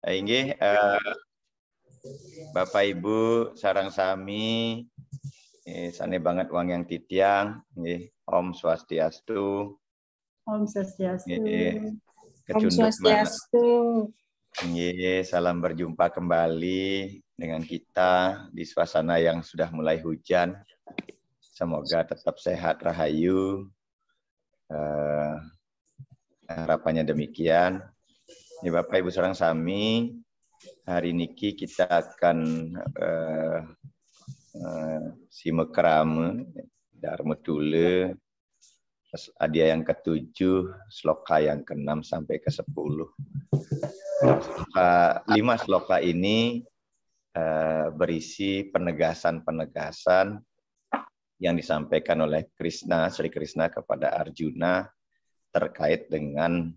Inggih, Bapak Ibu sareng sami sane banget wang yang titiang nggih. Om Swastiastu. Om Swastiastu. Om Swastiastu. Nggih, salam berjumpa kembali dengan kita di suasana yang sudah mulai hujan. Semoga tetap sehat rahayu. Harapannya demikian. Ya, Bapak Ibu sareng sami, hari niki kita akan simekrame Dharma Tule adia yang ke-7, sloka yang ke-6 sampai ke-10. 5 sloka ini berisi penegasan-penegasan yang disampaikan oleh Sri Krishna kepada Arjuna terkait dengan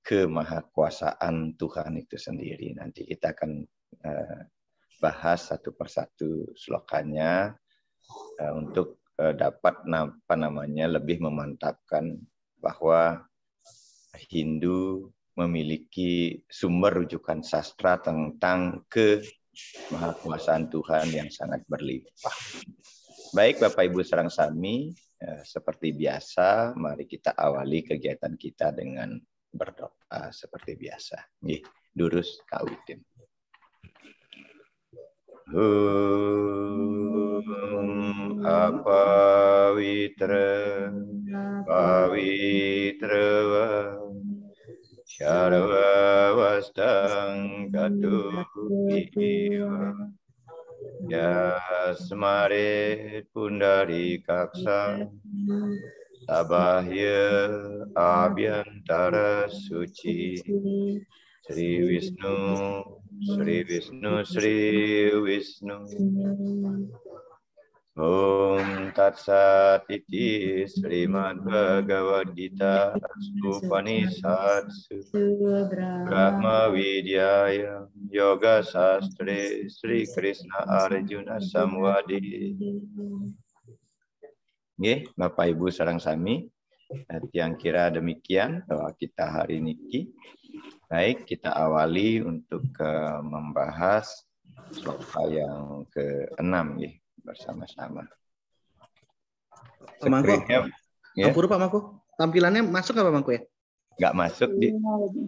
kemahakuasaan Tuhan itu sendiri. Nanti kita akan bahas satu persatu slokanya untuk dapat lebih memantapkan bahwa Hindu memiliki sumber rujukan sastra tentang kemahakuasaan Tuhan yang sangat berlimpah. Baik Bapak Ibu sareng sami, seperti biasa mari kita awali kegiatan kita dengan berdoa seperti biasa. Nggih, durus kawitin. Apavitra pavitra syarva wastang katupiva yasmare pundari kaksa Sabahya abhyantara suci Sri Wisnu Sri Wisnu Sri Wisnu Om Tatsat iti Srimad Bhagavad Gita Upanishadssu Brahma Vidyaya Yoga Sastre Sri Krishna Arjuna Samwadi. Nggih, Bapak Ibu sareng sami, yang kira demikian doa kita hari niki. Baik, kita awali untuk membahas sloka yang ke-6 ya, bersama-sama. Pak Mangku, ya. Pak Mangku, tampilannya masuk nggak Pak Mangku ya? Nggak masuk, Di.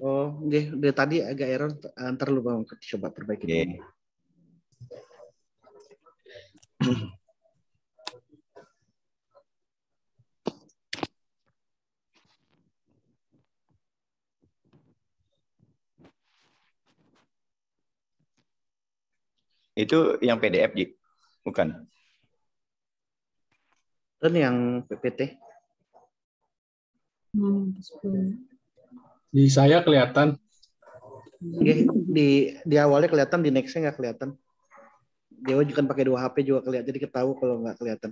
Oh, nggih, dari tadi agak error, antar lu Pak Mangku, coba perbaiki. Okay. Itu yang PDF, Ji? Bukan? Dan yang PPT? Di saya kelihatan. Di awalnya kelihatan, di next-nya nggak kelihatan. Dewa juga pakai 2 HP juga kelihatan, jadi ketahui kalau nggak kelihatan.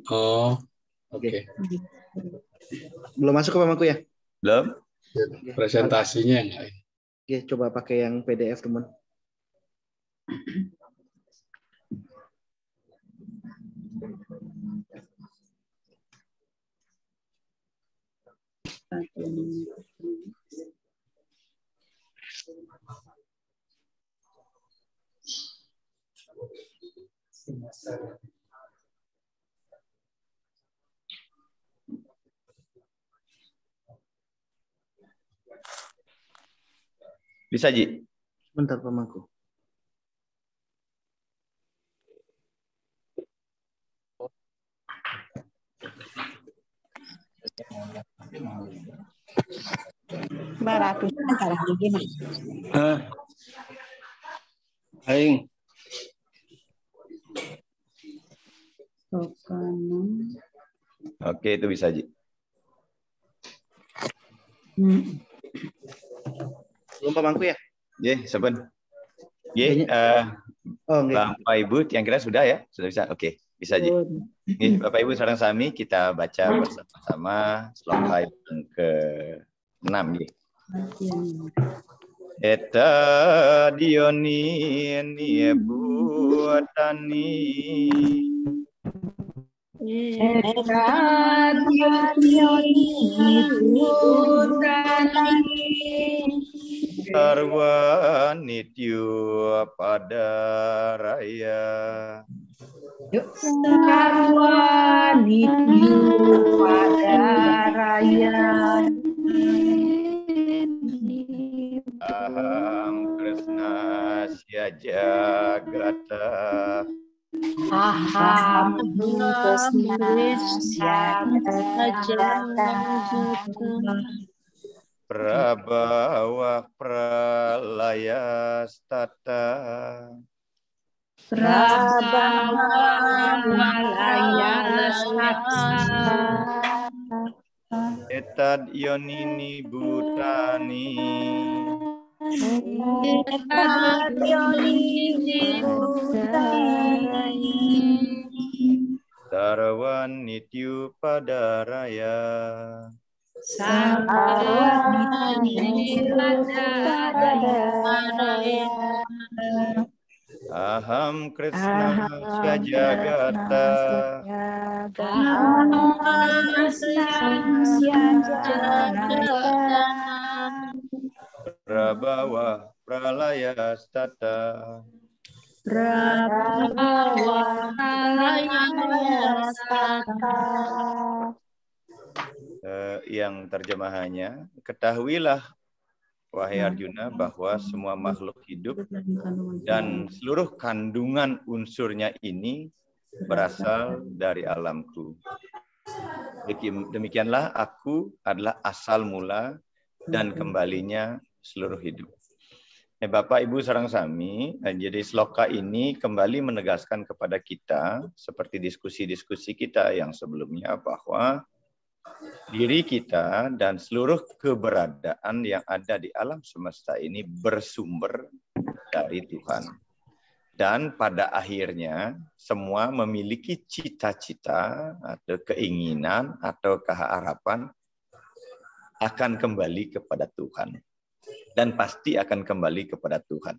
Oh, oke. Belum masuk ke Pak Mangku ya? Belum. Presentasinya enggak? Oke, coba pakai yang PDF, teman. Bisa, Ji? Bentar, Pak Mangku. Baratus antara gini. Aing. Oke, itu bisa, Ji. Belum Pak Mangku ya? Ye, saben. Ye, Bapak Ibu, yang kira sudah ya? Sudah bisa? Oke, bisa, Ji. Ye, Bapak Ibu sareng sami kita baca bersama-sama sloka yang ke-6 ya. Eta dioni buatani Eta dioni buatani Sarwa nitya padaraya. Sarwa nitya padaraya. Aham Krishnasya jagata. Aham Krishnasya Prabhawa pralaya stata. Etad yonini bhutani. Sarwan nityu padaraya. Aham Krishna Jagata. Prabhawa pralaya stata. Yang terjemahannya, ketahuilah wahai Arjuna bahwa semua makhluk hidup dan seluruh kandungan unsurnya ini berasal dari alamku. Demikianlah aku adalah asal mula dan kembalinya seluruh hidup. Bapak Ibu sareng sami, jadi sloka ini kembali menegaskan kepada kita seperti diskusi-diskusi kita yang sebelumnya bahwa diri kita dan seluruh keberadaan yang ada di alam semesta ini bersumber dari Tuhan. Dan pada akhirnya semua memiliki cita-cita atau keinginan atau keharapan akan kembali kepada Tuhan. Dan pasti akan kembali kepada Tuhan.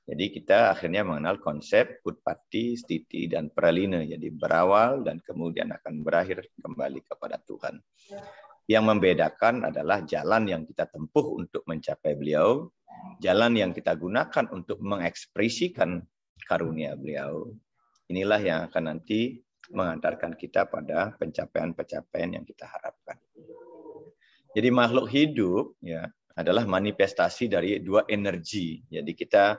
Jadi kita akhirnya mengenal konsep utpati, stiti, dan pralina. Jadi berawal dan kemudian akan berakhir kembali kepada Tuhan. Yang membedakan adalah jalan yang kita tempuh untuk mencapai beliau, jalan yang kita gunakan untuk mengekspresikan karunia beliau. Inilah yang akan nanti mengantarkan kita pada pencapaian-pencapaian yang kita harapkan. Jadi makhluk hidup ya adalah manifestasi dari dua energi. Jadi kita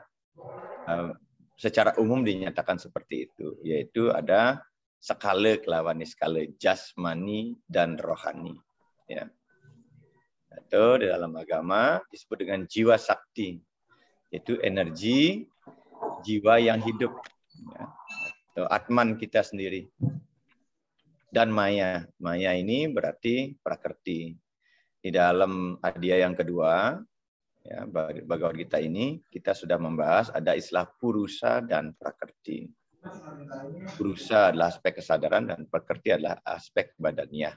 secara umum dinyatakan seperti itu, yaitu ada skala kelawan skala jasmani dan rohani. Ya. Atau di dalam agama disebut dengan jiwa sakti, yaitu energi jiwa yang hidup, ya. Atau atman kita sendiri. Dan maya, maya ini berarti prakrti. Di dalam adya yang kedua, ya, Bhagavad Gita ini kita sudah membahas ada istilah purusa dan prakrti. Purusa adalah aspek kesadaran dan prakrti adalah aspek badaniah.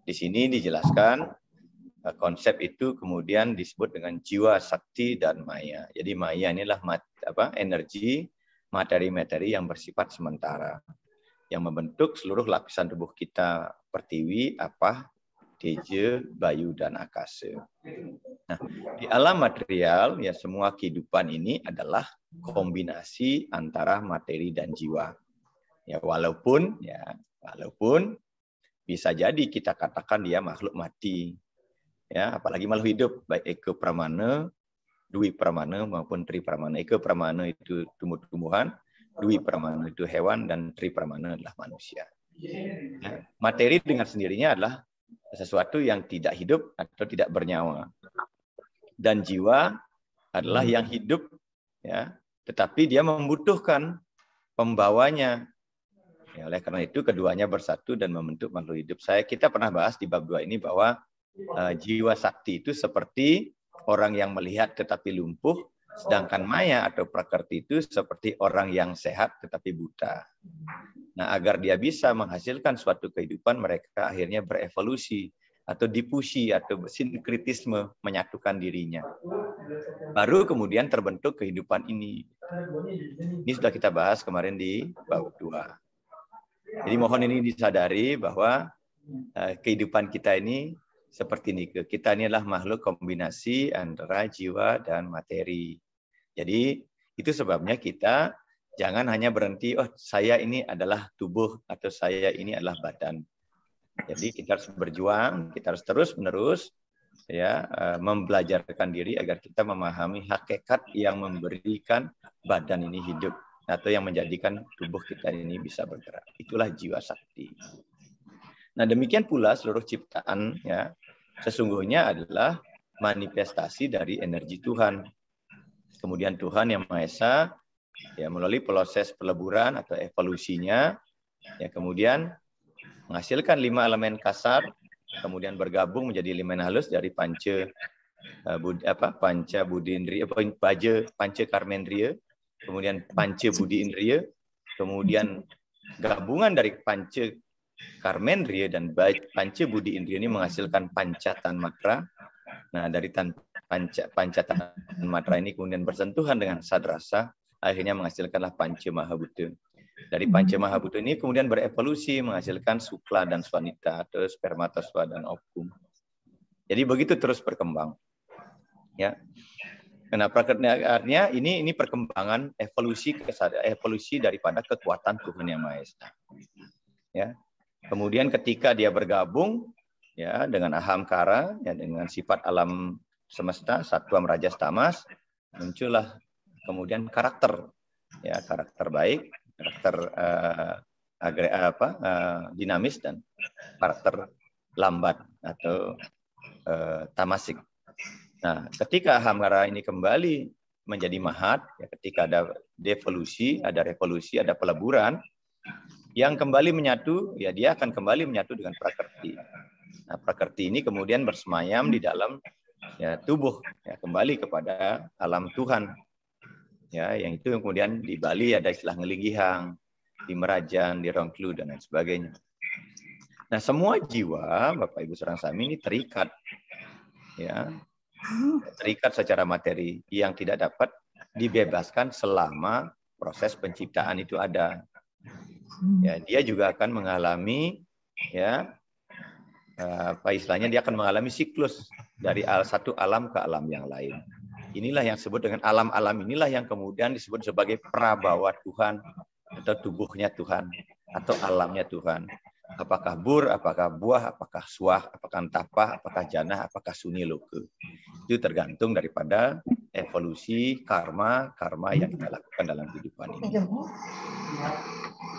Di sini dijelaskan konsep itu kemudian disebut dengan jiwa sakti dan maya. Jadi maya inilah energi materi-materi yang bersifat sementara yang membentuk seluruh lapisan tubuh kita, pertiwi, apa, teja, bayu, dan akasa. Nah, di alam material ya semua kehidupan ini adalah kombinasi antara materi dan jiwa. Ya walaupun bisa jadi kita katakan dia makhluk mati. Ya, apalagi makhluk hidup baik eka pramana, dwi pramana maupun tri pramana. Eka pramana itu tumbuh-tumbuhan, dwi pramana itu hewan, dan tri pramana adalah manusia. Ya, materi dengan sendirinya adalah sesuatu yang tidak hidup atau tidak bernyawa. Dan jiwa adalah yang hidup, ya, tetapi dia membutuhkan pembawanya. Ya, oleh karena itu keduanya bersatu dan membentuk makhluk hidup. Kita pernah bahas di bab 2 ini bahwa jiwa sakti itu seperti orang yang melihat tetapi lumpuh, sedangkan maya atau prakrti itu seperti orang yang sehat tetapi buta. Nah, agar dia bisa menghasilkan suatu kehidupan, mereka akhirnya berevolusi atau difusi atau sinkritisme, menyatukan dirinya. Baru kemudian terbentuk kehidupan ini. Ini sudah kita bahas kemarin di bab 2. Jadi mohon ini disadari bahwa kehidupan kita ini seperti ini. Kita ini adalah makhluk kombinasi antara jiwa dan materi. Jadi itu sebabnya kita jangan hanya berhenti, oh saya ini adalah tubuh atau saya ini adalah badan. Jadi kita harus berjuang, kita harus terus-menerus ya membelajarkan diri agar kita memahami hakikat yang memberikan badan ini hidup atau yang menjadikan tubuh kita ini bisa bergerak. Itulah jiwa sakti. Nah, demikian pula seluruh ciptaan ya sesungguhnya adalah manifestasi dari energi Tuhan. Kemudian Tuhan yang Maha Esa ya melalui proses peleburan atau evolusinya ya kemudian menghasilkan 5 elemen kasar, kemudian bergabung menjadi elemen halus dari panca budi indriya, panca karmendriya, kemudian panca budi indriya, kemudian gabungan dari panca karmendriya dan panca budi indriya ini menghasilkan panca tanmatra. Nah, dari panca tanmatra ini kemudian bersentuhan dengan sadrasa, akhirnya menghasilkanlah panca mahabhuta. Dari panca mahabhuta ini kemudian berevolusi menghasilkan sukla dan swanita atau spermataswa dan ovum. Jadi begitu terus berkembang. Ya. Kenapa? Artinya ini perkembangan evolusi daripada kekuatan Tuhan Yang Maha Esa. Ya. Kemudian ketika dia bergabung ya dengan ahamkara ya dengan sifat alam semesta satwa rajas tamas, muncullah kemudian karakter baik, karakter dinamis dan karakter lambat atau tamasik. Nah, ketika ahamkara ini kembali menjadi mahat, ya, ketika ada devolusi, ada revolusi, ada peleburan, yang kembali menyatu, ya dia akan kembali menyatu dengan prakrti. Nah, prakrti ini kemudian bersemayam di dalam ya, tubuh, ya, kembali kepada alam Tuhan. Ya, yang itu kemudian di Bali ada istilah ngelingihang, di Merajan, di Rongklu dan lain sebagainya. Nah, semua jiwa Bapak Ibu Sarang Sami ini terikat, ya, terikat secara materi yang tidak dapat dibebaskan selama proses penciptaan itu ada. Ya, dia juga akan mengalami, ya, istilahnya dia akan mengalami siklus dari satu alam ke alam yang lain. Inilah yang disebut dengan alam-alam inilah yang kemudian disebut sebagai prabawa Tuhan atau tubuhnya Tuhan atau alamnya Tuhan. Apakah bur, apakah buah, apakah suah, apakah tapah, apakah janah, apakah suni loka. Itu tergantung daripada evolusi karma yang kita lakukan dalam kehidupan ini.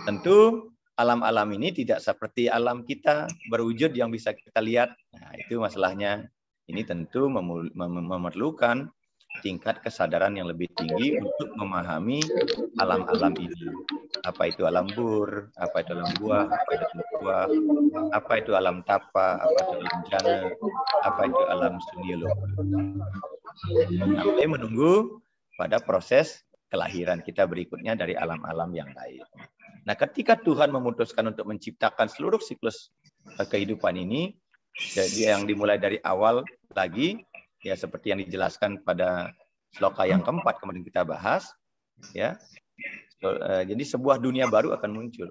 Tentu alam-alam ini tidak seperti alam kita berwujud yang bisa kita lihat. Nah, itu masalahnya. Ini tentu memerlukan tingkat kesadaran yang lebih tinggi untuk memahami alam-alam ini. Apa itu alam bur, apa itu alam buah, apa itu alam buah, apa itu alam tapa, apa itu alam jana, apa itu alam sunyilo. Sampai menunggu pada proses kelahiran kita berikutnya dari alam-alam yang lain. Nah, ketika Tuhan memutuskan untuk menciptakan seluruh siklus kehidupan ini, jadi yang dimulai dari awal lagi, ya seperti yang dijelaskan pada sloka yang keempat kemudian kita bahas, ya. Jadi sebuah dunia baru akan muncul.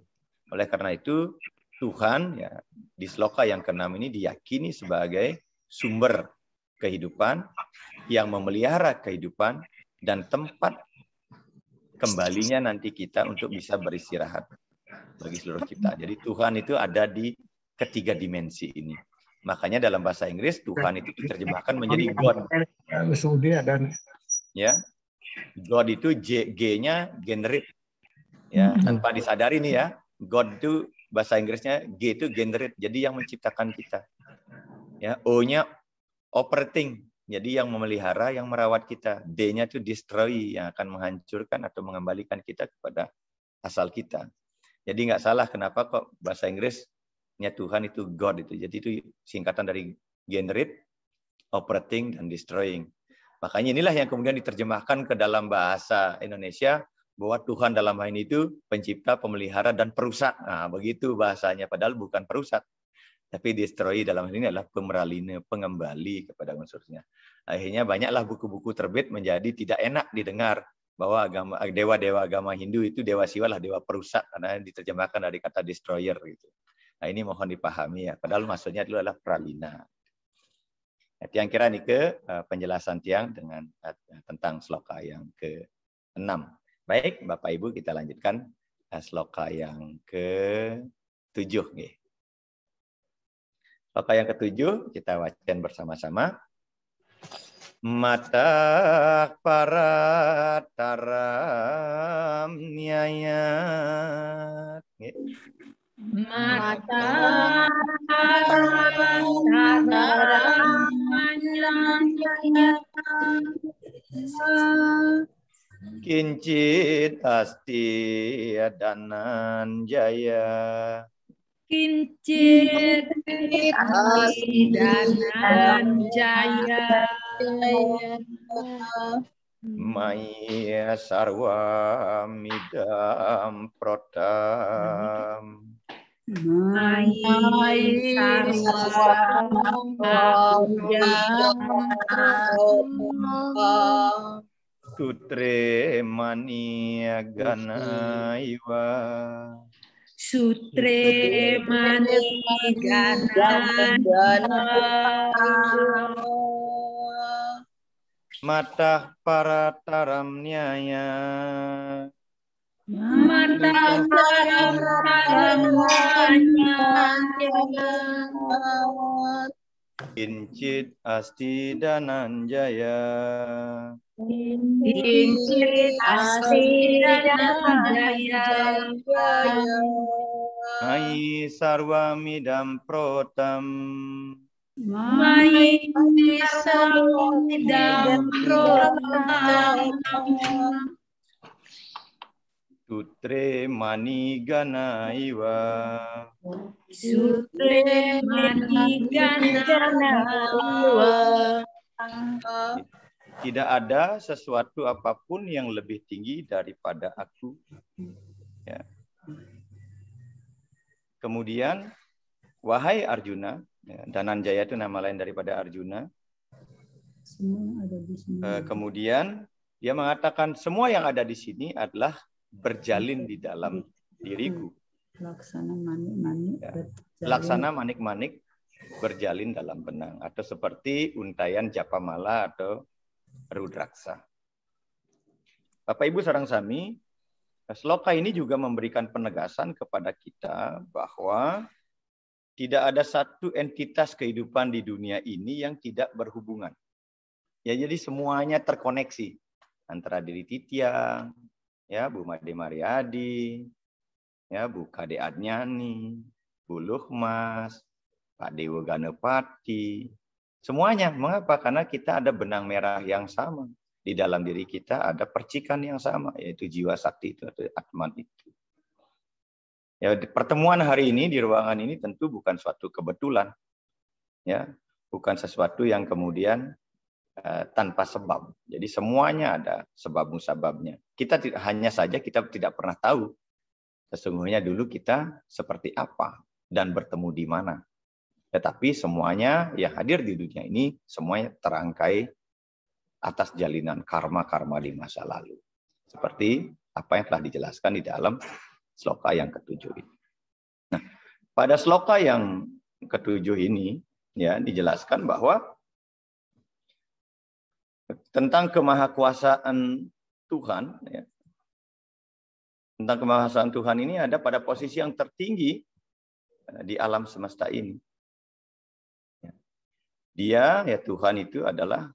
Oleh karena itu Tuhan ya di sloka yang keenam ini diyakini sebagai sumber kehidupan yang memelihara kehidupan dan tempat kembalinya nanti kita untuk bisa beristirahat bagi seluruh cipta. Jadi Tuhan itu ada di ketiga dimensi ini. Makanya dalam bahasa Inggris Tuhan itu diterjemahkan menjadi God. Ya, God itu G-nya generate. Ya, tanpa disadari nih ya, God itu bahasa Inggrisnya G itu generate. Jadi yang menciptakan kita. Ya, O-nya operating. Jadi yang memelihara, yang merawat kita. D-nya itu destroy, yang akan menghancurkan atau mengembalikan kita kepada asal kita. Jadi nggak salah kenapa kok bahasa Inggrisnya Tuhan itu God itu. Jadi itu singkatan dari generate, operating, dan destroying. Makanya inilah yang kemudian diterjemahkan ke dalam bahasa Indonesia bahwa Tuhan dalam hal ini itu pencipta, pemelihara, dan perusak. Nah, begitu bahasanya. Padahal bukan perusak. Tapi destroy dalam hal ini adalah pemeralina, pengembali kepada unsurnya. Akhirnya banyaklah buku-buku terbit menjadi tidak enak didengar bahwa dewa-dewa agama Hindu itu dewa Siwa lah dewa perusak karena diterjemahkan dari kata destroyer gitu. Nah, ini mohon dipahami ya. Padahal maksudnya itu adalah pralina. Tiang kira nih ke penjelasan Tiang dengan tentang sloka yang ke-6. Baik, Bapak Ibu kita lanjutkan sloka yang ke-7. Sloka yang ke-7 kita bacakan bersama-sama. Mata para taram nyayat. Mata Kincit asti danan jaya. kincit danan jaya. Maya sarwa midam protam. Sutre mania ganaiwa. Sutre mani gana Mata para taram nyaya. mata Kincit asti dananjaya. kincit asti jaya. Ai sarwa midam protam. Mai sarwamidam protam. Sutre mani ganaiwa. Sutre mani gana. Tidak ada sesuatu apapun yang lebih tinggi daripada aku. Ya. Kemudian, wahai Arjuna, ya, Dananjaya itu nama lain daripada Arjuna. Kemudian dia mengatakan semua yang ada di sini adalah berjalin di dalam diriku. Laksana manik-manik berjalin dalam benang, atau seperti untayan Japamala atau Rudraksa. Bapak Ibu sareng sami, sloka ini juga memberikan penegasan kepada kita bahwa tidak ada satu entitas kehidupan di dunia ini yang tidak berhubungan. Ya, jadi semuanya terkoneksi antara diri Titiang, ya Bu Made Mariadi, ya Bu Kade Adnyani, Bu Luhmas, Pak Dewa Ganepati, semuanya. Mengapa? Karena kita ada benang merah yang sama. Di dalam diri kita ada percikan yang sama, yaitu jiwa sakti itu atau Atman itu. Ya, pertemuan hari ini di ruangan ini tentu bukan suatu kebetulan, ya, bukan sesuatu yang kemudian tanpa sebab. Jadi semuanya ada sebab musababnya. Kita hanya saja kita tidak pernah tahu sesungguhnya dulu kita seperti apa dan bertemu di mana. Tetapi semuanya yang hadir di dunia ini semuanya terangkai atas jalinan karma-karma di masa lalu. Seperti apa yang telah dijelaskan di dalam sloka yang ke-7 ini. Nah, pada sloka yang ke-7 ini ya dijelaskan bahwa tentang kemahakuasaan Tuhan, ya, tentang kemahakuasaan Tuhan ini ada pada posisi yang tertinggi di alam semesta ini. Dia, ya Tuhan itu adalah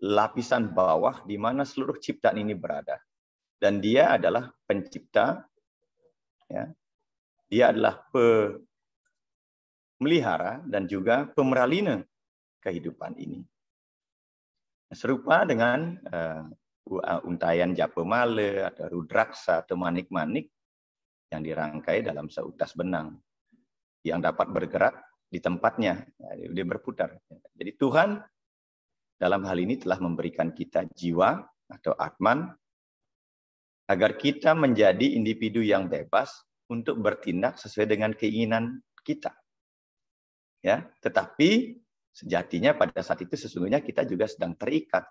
lapisan bawah di mana seluruh ciptaan ini berada. Dan dia adalah pencipta, ya. Dia adalah pemelihara dan juga pemeralina kehidupan ini. Serupa dengan untayan Japamala atau Rudraksa atau manik-manik yang dirangkai dalam seutas benang yang dapat bergerak di tempatnya, dia berputar. Jadi Tuhan dalam hal ini telah memberikan kita jiwa atau Atman agar kita menjadi individu yang bebas untuk bertindak sesuai dengan keinginan kita. Ya, tetapi sejatinya pada saat itu sesungguhnya kita juga sedang terikat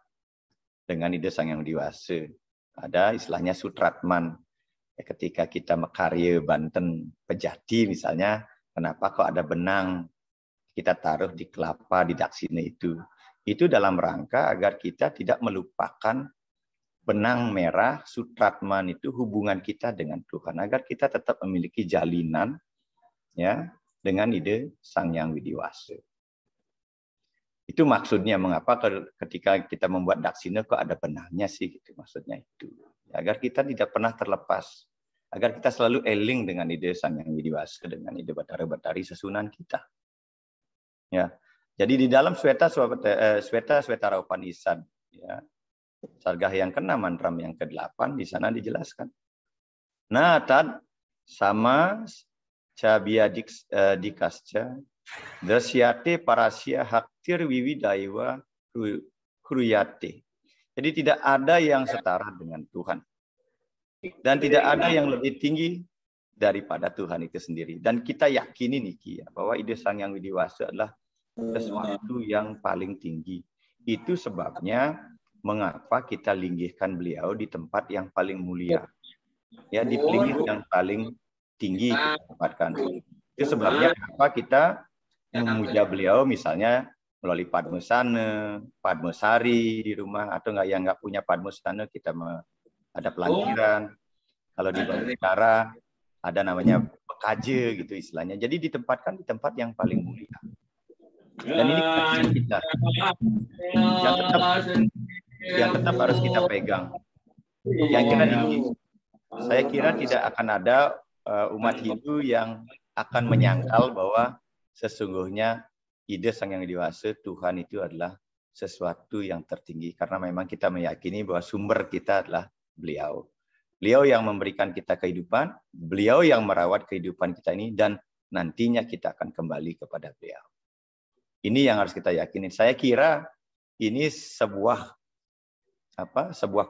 dengan ide Sang Yang Diwasa. Ada istilahnya Sutratman. Ya, ketika kita mekarya Banten Pejati misalnya, kenapa kok ada benang kita taruh di kelapa, di daksina itu. Itu dalam rangka agar kita tidak melupakan benang merah Sutratman itu hubungan kita dengan Tuhan, agar kita tetap memiliki jalinan ya dengan ide Sang Hyang Widiwasa. Itu maksudnya mengapa ketika kita membuat daksina kok ada benangnya sih, gitu maksudnya itu. Agar kita tidak pernah terlepas, agar kita selalu eling dengan ide Sang Hyang Widiwasa, dengan ide Batara-Batari Sesunan kita. Ya. Jadi di dalam Sweta Upanishad ya, sargah yang ke-6 mantram yang ke-8 di sana dijelaskan. Nah, tad sama cabia dikasca dasyate parasya haktir wiwidaiwa kruyate. Jadi tidak ada yang setara dengan Tuhan. Dan tidak ada yang lebih tinggi daripada Tuhan itu sendiri. Dan kita yakini Niki ya, bahwa ide Sang Hyang Widiwasa adalah sesuatu yang paling tinggi. Itu sebabnya mengapa kita linggihkan beliau di tempat yang paling mulia. Ya, di pelingit yang paling tinggi kita tempatkan. Itu sebabnya kenapa kita memuja beliau misalnya melalui Padmosana, Padmosari di rumah, atau yang nggak punya Padmosana kita ada pelantiran. Kalau di Balitara ada namanya pekaje gitu istilahnya. Jadi ditempatkan di tempat yang paling mulia. Dan ini keyakinan kita yang tetap harus kita pegang. Saya kira tidak akan ada umat Hindu yang akan menyangkal bahwa sesungguhnya ide Sang Hyang Widiwasa Tuhan itu adalah sesuatu yang tertinggi, karena memang kita meyakini bahwa sumber kita adalah beliau. Beliau yang memberikan kita kehidupan, beliau yang merawat kehidupan kita ini, dan nantinya kita akan kembali kepada beliau. Ini yang harus kita yakini. Saya kira ini sebuah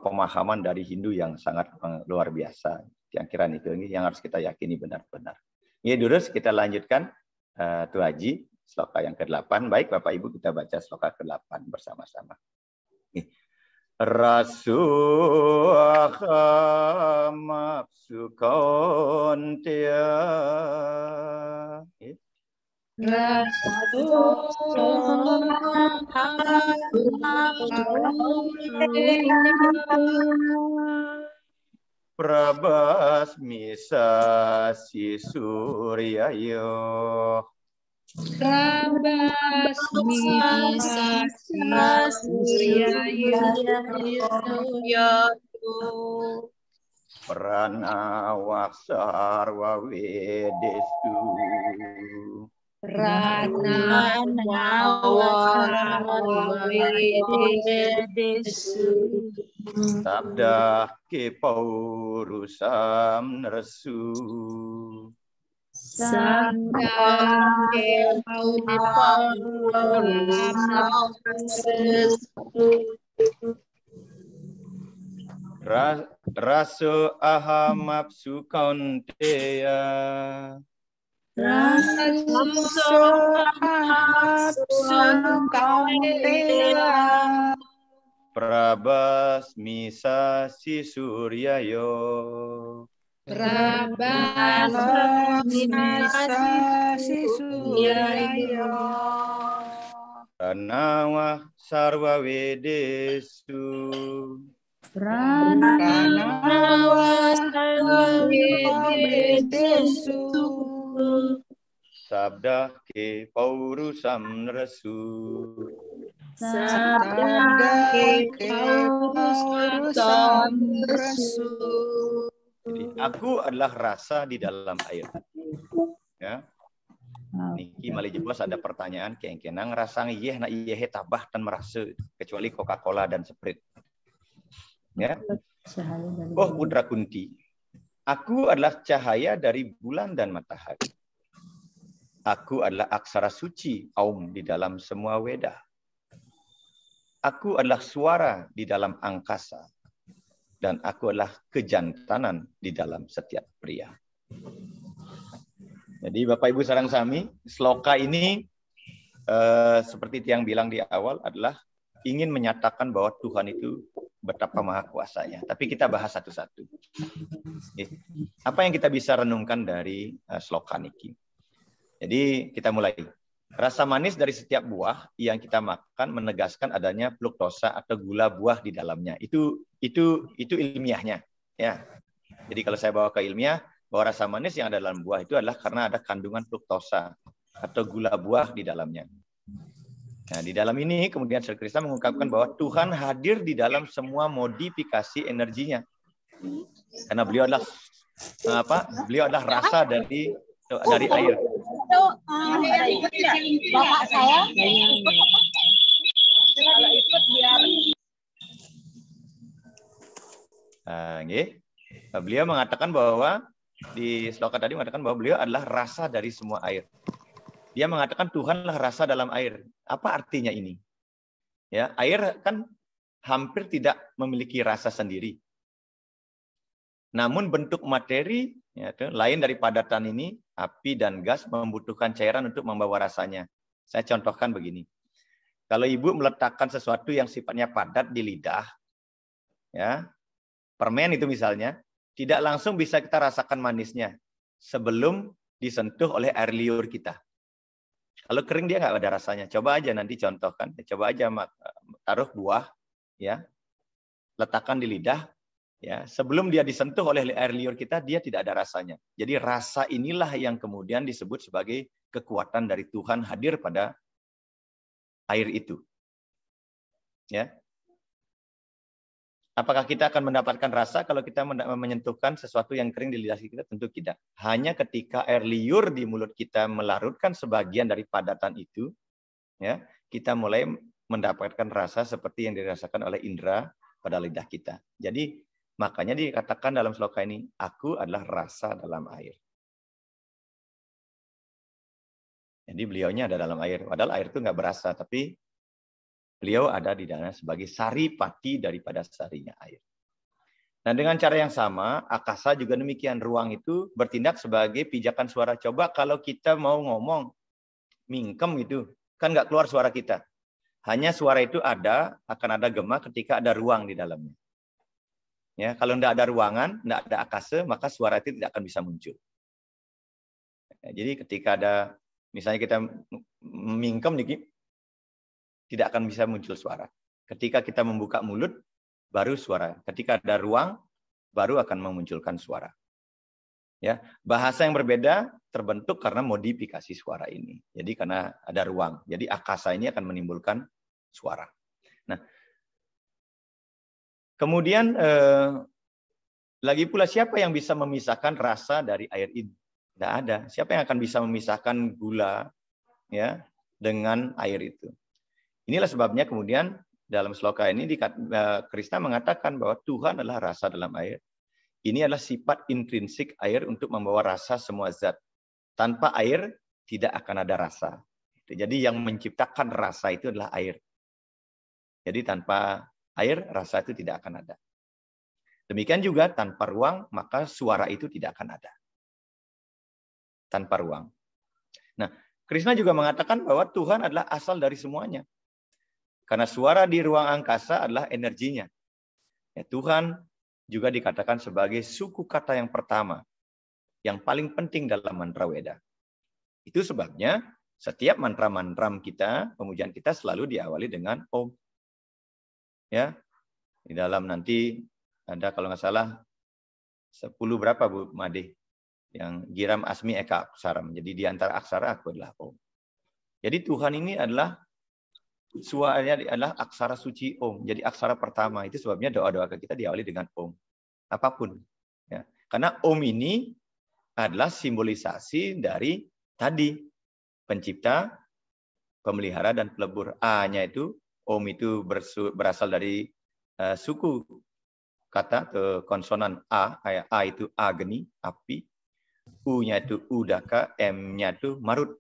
pemahaman dari Hindu yang sangat luar biasa. Yang kira itu yang harus kita yakini benar-benar. Ya, terus kita lanjutkan Tu Haji, sloka yang ke-8. Baik Bapak Ibu, kita baca sloka ke-8 bersama-sama. Rasuakhamapsu kaunteya. Prabasmisa si suryayo. Prabasmisa suryayo. Pranawaksarwa wedesu. Sabda ke paurusam nersu. Sabda ke paurusam nersu. Raso ahamapsu kaunteya. Prabasmisa si suryayo. Prabasmisa si suryayo. Pranawah sarwa wedesu. Pranawah sarwa wedesu. Sabda ke paurusam nersu. Sabda ke paurusam nersu. Jadi aku adalah rasa di dalam air. Ya. Niki Mali Jebos ada pertanyaan keng-kenang rasa ngiyeh na iyeh tabah dan merasa kecuali Coca-Cola dan Sprite. Ya. Oh Putra Kunti, aku adalah cahaya dari bulan dan matahari. Aku adalah aksara suci Aum di dalam semua Weda. Aku adalah suara di dalam angkasa. Dan aku adalah kejantanan di dalam setiap pria. Jadi Bapak Ibu sareng sami, sloka ini seperti yang bilang di awal adalah ingin menyatakan bahwa Tuhan itu betapa maha kuasanya. Tapi kita bahas satu-satu. Apa yang kita bisa renungkan dari sloka niki? Jadi kita mulai. Rasa manis dari setiap buah yang kita makan menegaskan adanya fruktosa atau gula buah di dalamnya. Itu ilmiahnya, ya. Jadi kalau saya bawa ke ilmiah, bahwa rasa manis yang ada dalam buah itu adalah karena ada kandungan fruktosa atau gula buah di dalamnya. Nah, di dalam ini kemudian Sri Krishna mengungkapkan bahwa Tuhan hadir di dalam semua modifikasi energinya. Karena beliau adalah Beliau adalah rasa dari air. Itu ada ikut nggak? Bapak saya kalau ikut biar beliau mengatakan bahwa di sloka tadi mengatakan bahwa beliau adalah rasa dari semua air. Dia mengatakan Tuhanlah rasa dalam air. Apa artinya ini? Ya, air kan hampir tidak memiliki rasa sendiri. Namun bentuk materi ya, lain dari padatan ini, api dan gas membutuhkan cairan untuk membawa rasanya. Saya contohkan begini. Kalau ibu meletakkan sesuatu yang sifatnya padat di lidah, ya, permen itu misalnya, tidak langsung bisa kita rasakan manisnya sebelum disentuh oleh air liur kita. Kalau kering dia nggak ada rasanya. Coba aja nanti contohkan. Coba aja taruh buah, ya, letakkan di lidah. Ya, sebelum dia disentuh oleh air liur kita, dia tidak ada rasanya. Jadi rasa inilah yang kemudian disebut sebagai kekuatan dari Tuhan hadir pada air itu. Ya. Apakah kita akan mendapatkan rasa kalau kita menyentuhkan sesuatu yang kering di lidah kita? Tentu tidak. Hanya ketika air liur di mulut kita melarutkan sebagian dari padatan itu, ya, kita mulai mendapatkan rasa seperti yang dirasakan oleh indera pada lidah kita. Jadi makanya dikatakan dalam sloka ini, aku adalah rasa dalam air. Jadi beliaunya ada dalam air. Padahal air itu nggak berasa, tapi beliau ada di dalamnya sebagai saripati daripada sarinya air. Nah, dengan cara yang sama, akasa juga demikian. Ruang itu bertindak sebagai pijakan suara. Coba kalau kita mau ngomong, mingkem itu, kan nggak keluar suara kita. Hanya suara itu akan ada gema ketika ada ruang di dalamnya. Ya, kalau tidak ada ruangan, tidak ada akase, maka suara itu tidak akan bisa muncul. Ya, jadi ketika ada, misalnya kita mingkem dikit, tidak akan bisa muncul suara. Ketika kita membuka mulut, baru suara. Ketika ada ruang, baru akan memunculkan suara. Ya, bahasa yang berbeda terbentuk karena modifikasi suara ini. Jadi karena ada ruang. Jadi akasa ini akan menimbulkan suara. Nah, kemudian lagi pula siapa yang bisa memisahkan rasa dari air ini? Tidak ada. Siapa yang akan bisa memisahkan gula ya dengan air itu? Inilah sebabnya kemudian dalam sloka ini Krishna mengatakan bahwa Tuhan adalah rasa dalam air. Ini adalah sifat intrinsik air untuk membawa rasa semua zat. Tanpa air tidak akan ada rasa. Jadi yang menciptakan rasa itu adalah air. Jadi tanpa air, rasa itu tidak akan ada. Demikian juga tanpa ruang, maka suara itu tidak akan ada. Tanpa ruang. Nah, Krishna juga mengatakan bahwa Tuhan adalah asal dari semuanya. Karena suara di ruang angkasa adalah energinya. Ya, Tuhan juga dikatakan sebagai suku kata yang pertama, yang paling penting dalam mantra Weda. Itu sebabnya setiap mantra-mantra kita, pemujaan kita selalu diawali dengan Om. Ya, di dalam nanti ada kalau nggak salah 10 berapa Bu Made yang Giram Asmi Eka Aksaram. Jadi di antara aksara aku adalah Om. Jadi Tuhan ini adalah suaranya adalah aksara suci Om. Jadi aksara pertama itu sebabnya doa-doa kita diawali dengan Om. Apapun. Ya. Karena Om ini adalah simbolisasi dari tadi pencipta, pemelihara dan pelebur. A-nya itu Om itu berasal dari suku kata ke konsonan A, kayak A itu agni, api, U-nya itu udaka, M-nya itu marut.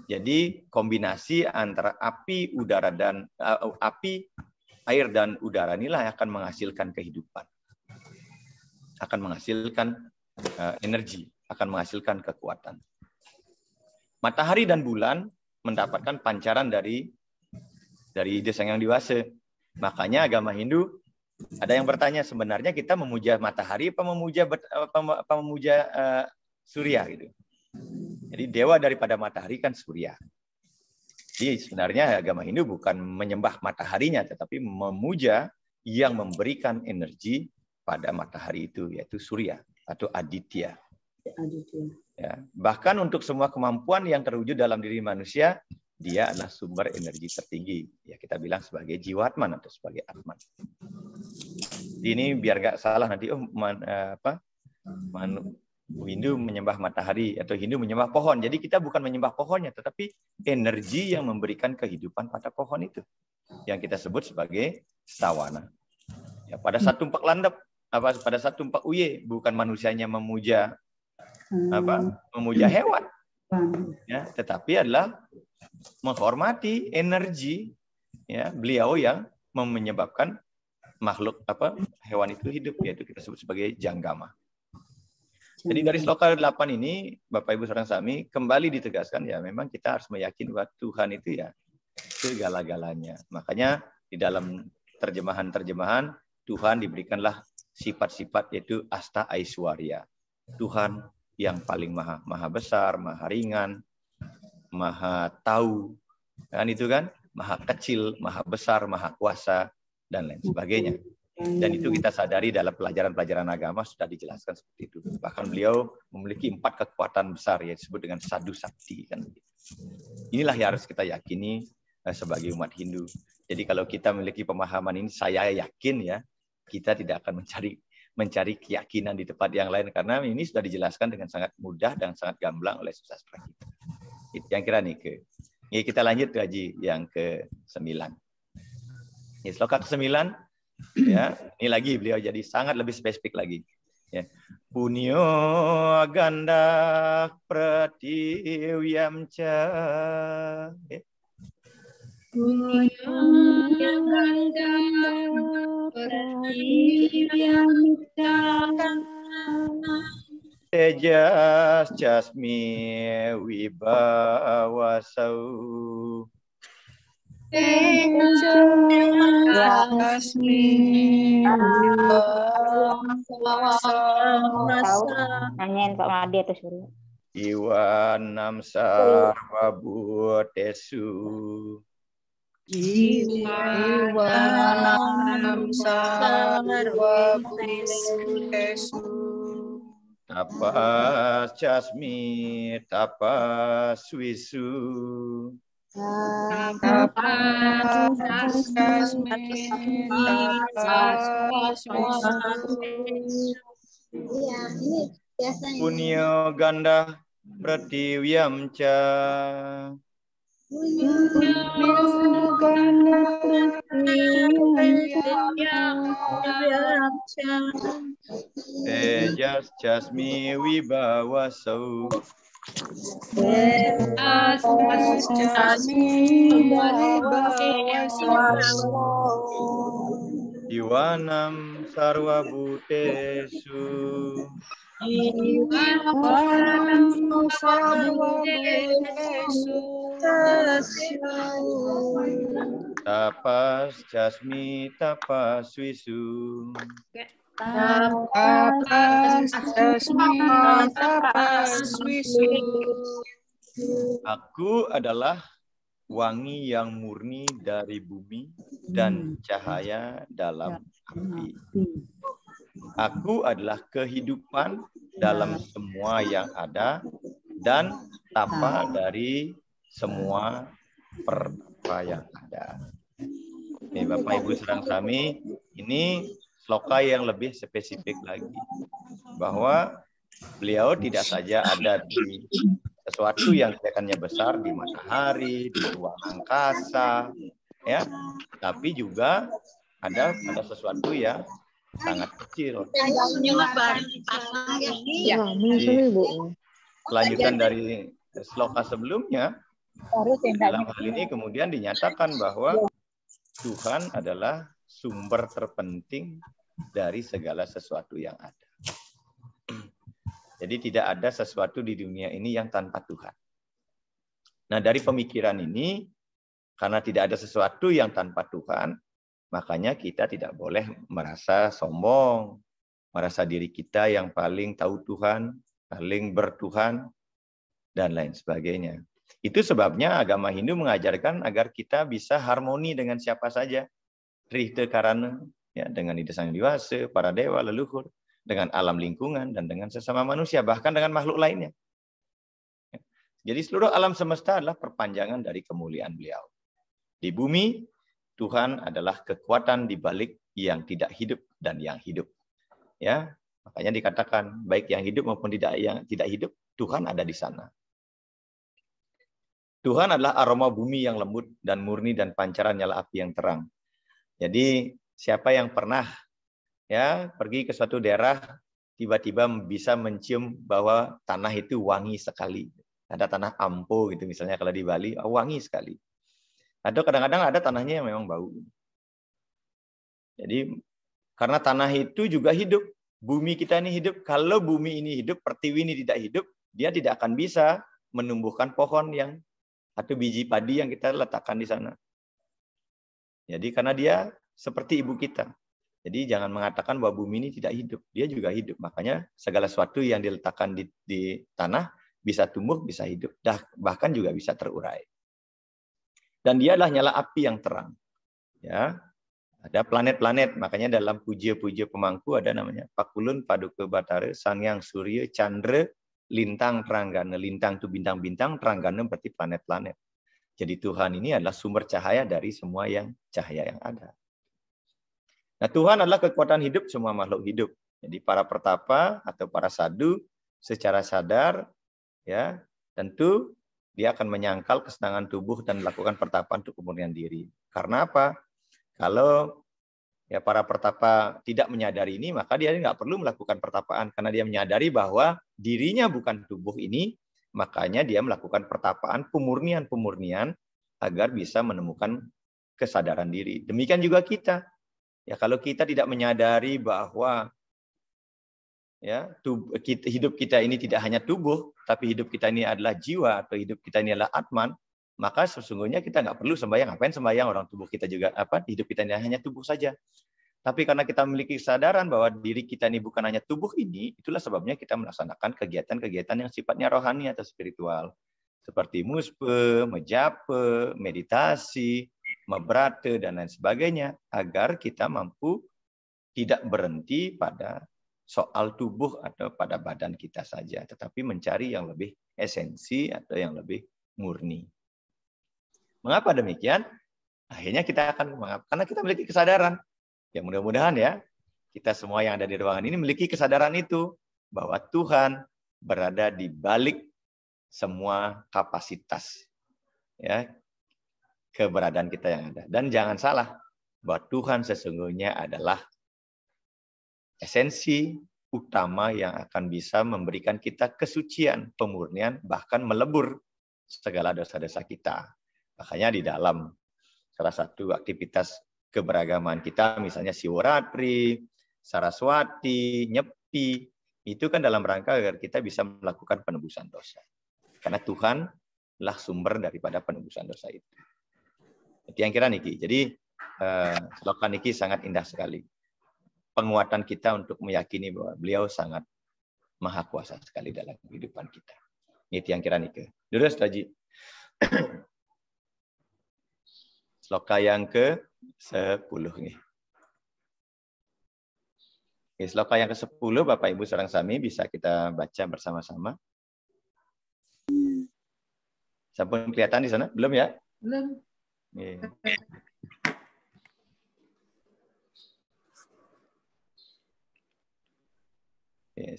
Jadi kombinasi antara api, udara dan api, air dan udara inilah yang akan menghasilkan kehidupan. Akan menghasilkan energi, akan menghasilkan kekuatan. Matahari dan bulan mendapatkan pancaran dari ide Sang Hyang Diwasa. Makanya agama Hindu ada yang bertanya sebenarnya kita memuja matahari apa memuja surya gitu. Jadi dewa daripada matahari kan surya. Jadi sebenarnya agama Hindu bukan menyembah mataharinya, tetapi memuja yang memberikan energi pada matahari itu, yaitu Surya atau Aditya. Ya. Bahkan untuk semua kemampuan yang terwujud dalam diri manusia, dia adalah sumber energi tertinggi. Ya, kita bilang sebagai jiwatman atau sebagai atman. Ini biar gak salah nanti, Hindu menyembah matahari atau Hindu menyembah pohon. Jadi kita bukan menyembah pohonnya, tetapi energi yang memberikan kehidupan pada pohon itu, yang kita sebut sebagai stawana. Ya, pada saat tumpak landep, pada saat tumpak uye, bukan manusianya memuja memuja hewan, ya, tetapi adalah menghormati energi, ya, beliau yang menyebabkan makhluk hewan itu hidup, yaitu kita sebut sebagai janggama. Jadi dari sloka 8 ini, Bapak Ibu Sarang Sami, kembali ditegaskan ya memang kita harus meyakini bahwa Tuhan itu ya segala-galanya. Makanya di dalam terjemahan-terjemahan Tuhan diberikanlah sifat-sifat yaitu Asta Aiswarya. Tuhan yang paling maha besar, maha ringan, maha tahu, kan itu kan, maha kecil, maha besar, maha kuasa, dan lain sebagainya. Dan itu kita sadari dalam pelajaran-pelajaran agama sudah dijelaskan seperti itu. Bahkan beliau memiliki 4 kekuatan besar yang disebut dengan Sadhu Sakti. Kan? Inilah yang harus kita yakini sebagai umat Hindu. Jadi kalau kita memiliki pemahaman ini, saya yakin ya kita tidak akan mencari keyakinan di tempat yang lain, karena ini sudah dijelaskan dengan sangat mudah dan sangat gamblang oleh sastra kita. Itu yang kira nih ya, kita lanjut ke Haji yang ke-9. Ya, sloka ke-9. Ya, ini lagi beliau jadi sangat lebih spesifik lagi. Ya. Punyo ganda pratiwyam ca. Ya. Punyo ganda pratiwyam ca. Tejas jasmi wibawasau. Nanyain Pak Made atau Surya. Iwanam sarwabutesu. Iwanam sarwabutesu. Tapas jasmi tapas wisu. Punyo ganda pratiwyam ca. Tejas jasmi wibawasau. Iwanam sarwa butesu. Tapas jasmi tapas wisu. Aku adalah wangi yang murni dari bumi dan cahaya dalam api. Aku adalah kehidupan dalam semua yang ada dan tapa dari semua perkara yang ada. Oke, Bapak Ibu Sarang Sami, ini sloka yang lebih spesifik lagi, bahwa beliau tidak saja ada di sesuatu yang kelihatannya besar di matahari, di ruang angkasa, ya, tapi juga ada pada sesuatu yang sangat kecil. Kelanjutan dari sloka sebelumnya, dalam hal ini kemudian dinyatakan bahwa Tuhan adalah sumber terpenting dari segala sesuatu yang ada. Jadi tidak ada sesuatu di dunia ini yang tanpa Tuhan. Nah, dari pemikiran ini, karena tidak ada sesuatu yang tanpa Tuhan, makanya kita tidak boleh merasa sombong, merasa diri kita yang paling tahu Tuhan, paling bertuhan, dan lain sebagainya. Itu sebabnya agama Hindu mengajarkan agar kita bisa harmoni dengan siapa saja. Rihte karana, ya, dengan ide sang dewasa, para dewa, leluhur, dengan alam lingkungan, dan dengan sesama manusia, bahkan dengan makhluk lainnya. Jadi seluruh alam semesta adalah perpanjangan dari kemuliaan beliau. Di bumi, Tuhan adalah kekuatan di balik yang tidak hidup dan yang hidup. Ya, makanya dikatakan baik yang hidup maupun yang tidak hidup, Tuhan ada di sana. Tuhan adalah aroma bumi yang lembut dan murni dan pancaran nyala api yang terang. Jadi siapa yang pernah ya pergi ke suatu daerah tiba-tiba bisa mencium bahwa tanah itu wangi sekali. Ada tanah ampo gitu misalnya kalau di Bali, wangi sekali. Atau kadang-kadang ada tanahnya yang memang bau. Jadi karena tanah itu juga hidup, bumi kita ini hidup. Kalau bumi ini hidup, pertiwi ini tidak hidup, dia tidak akan bisa menumbuhkan pohon yang atau biji padi yang kita letakkan di sana. Jadi karena dia seperti ibu kita. Jadi jangan mengatakan bahwa bumi ini tidak hidup. Dia juga hidup. Makanya segala sesuatu yang diletakkan di tanah bisa tumbuh, bisa hidup. Bahkan juga bisa terurai. Dan dia adalah nyala api yang terang. Ya, ada planet-planet. Makanya dalam puja-puja pemangku ada namanya Pakulun Paduka Batara Sangyang Surya Chandra Lintang Tranggana. Lintang itu bintang-bintang, Tranggana berarti planet-planet. Jadi Tuhan ini adalah sumber cahaya dari semua yang cahaya yang ada. Nah, Tuhan adalah kekuatan hidup semua makhluk hidup. Jadi para pertapa atau para sadhu secara sadar ya, tentu dia akan menyangkal kesenangan tubuh dan melakukan pertapaan untuk kemurnian diri. Karena apa? Kalau ya para pertapa tidak menyadari ini, maka dia nggak perlu melakukan pertapaan karena dia menyadari bahwa dirinya bukan tubuh ini. Makanya dia melakukan pertapaan, pemurnian agar bisa menemukan kesadaran diri. Demikian juga kita. Ya, kalau kita tidak menyadari bahwa ya hidup kita ini tidak hanya tubuh, tapi hidup kita ini adalah jiwa atau hidup kita ini adalah atman, maka sesungguhnya kita nggak perlu sembahyang. Ngapain sembahyang? Orang tubuh kita juga hidup kita ini hanya tubuh saja. Tapi karena kita memiliki kesadaran bahwa diri kita ini bukan hanya tubuh ini, itulah sebabnya kita melaksanakan kegiatan-kegiatan yang sifatnya rohani atau spiritual. Seperti muspe, mejape, meditasi, mebrate, dan lain sebagainya. Agar kita mampu tidak berhenti pada soal tubuh atau pada badan kita saja. Tetapi mencari yang lebih esensi atau yang lebih murni. Mengapa demikian? Akhirnya kita akan karena kita memiliki kesadaran. Ya mudah-mudahan ya kita semua yang ada di ruangan ini memiliki kesadaran itu bahwa Tuhan berada di balik semua kapasitas ya keberadaan kita yang ada. Dan jangan salah bahwa Tuhan sesungguhnya adalah esensi utama yang akan bisa memberikan kita kesucian, pemurnian, bahkan melebur segala dosa-dosa kita. Makanya di dalam salah satu aktivitas keberagaman kita, misalnya Siwaratri, Saraswati, Nyepi, itu kan dalam rangka agar kita bisa melakukan penebusan dosa. Karena Tuhanlah sumber daripada penebusan dosa itu. Itu yang kira Niki. Jadi slogan Niki sangat indah sekali. Penguatan kita untuk meyakini bahwa beliau sangat maha kuasa sekali dalam kehidupan kita. Itu yang kira Niki. Terus Taji. Sloka yang ke-10 nih. Sloka yang ke-10 Bapak Ibu sareng sami bisa kita baca bersama-sama. Sampun kelihatan di sana? Belum ya? Belum.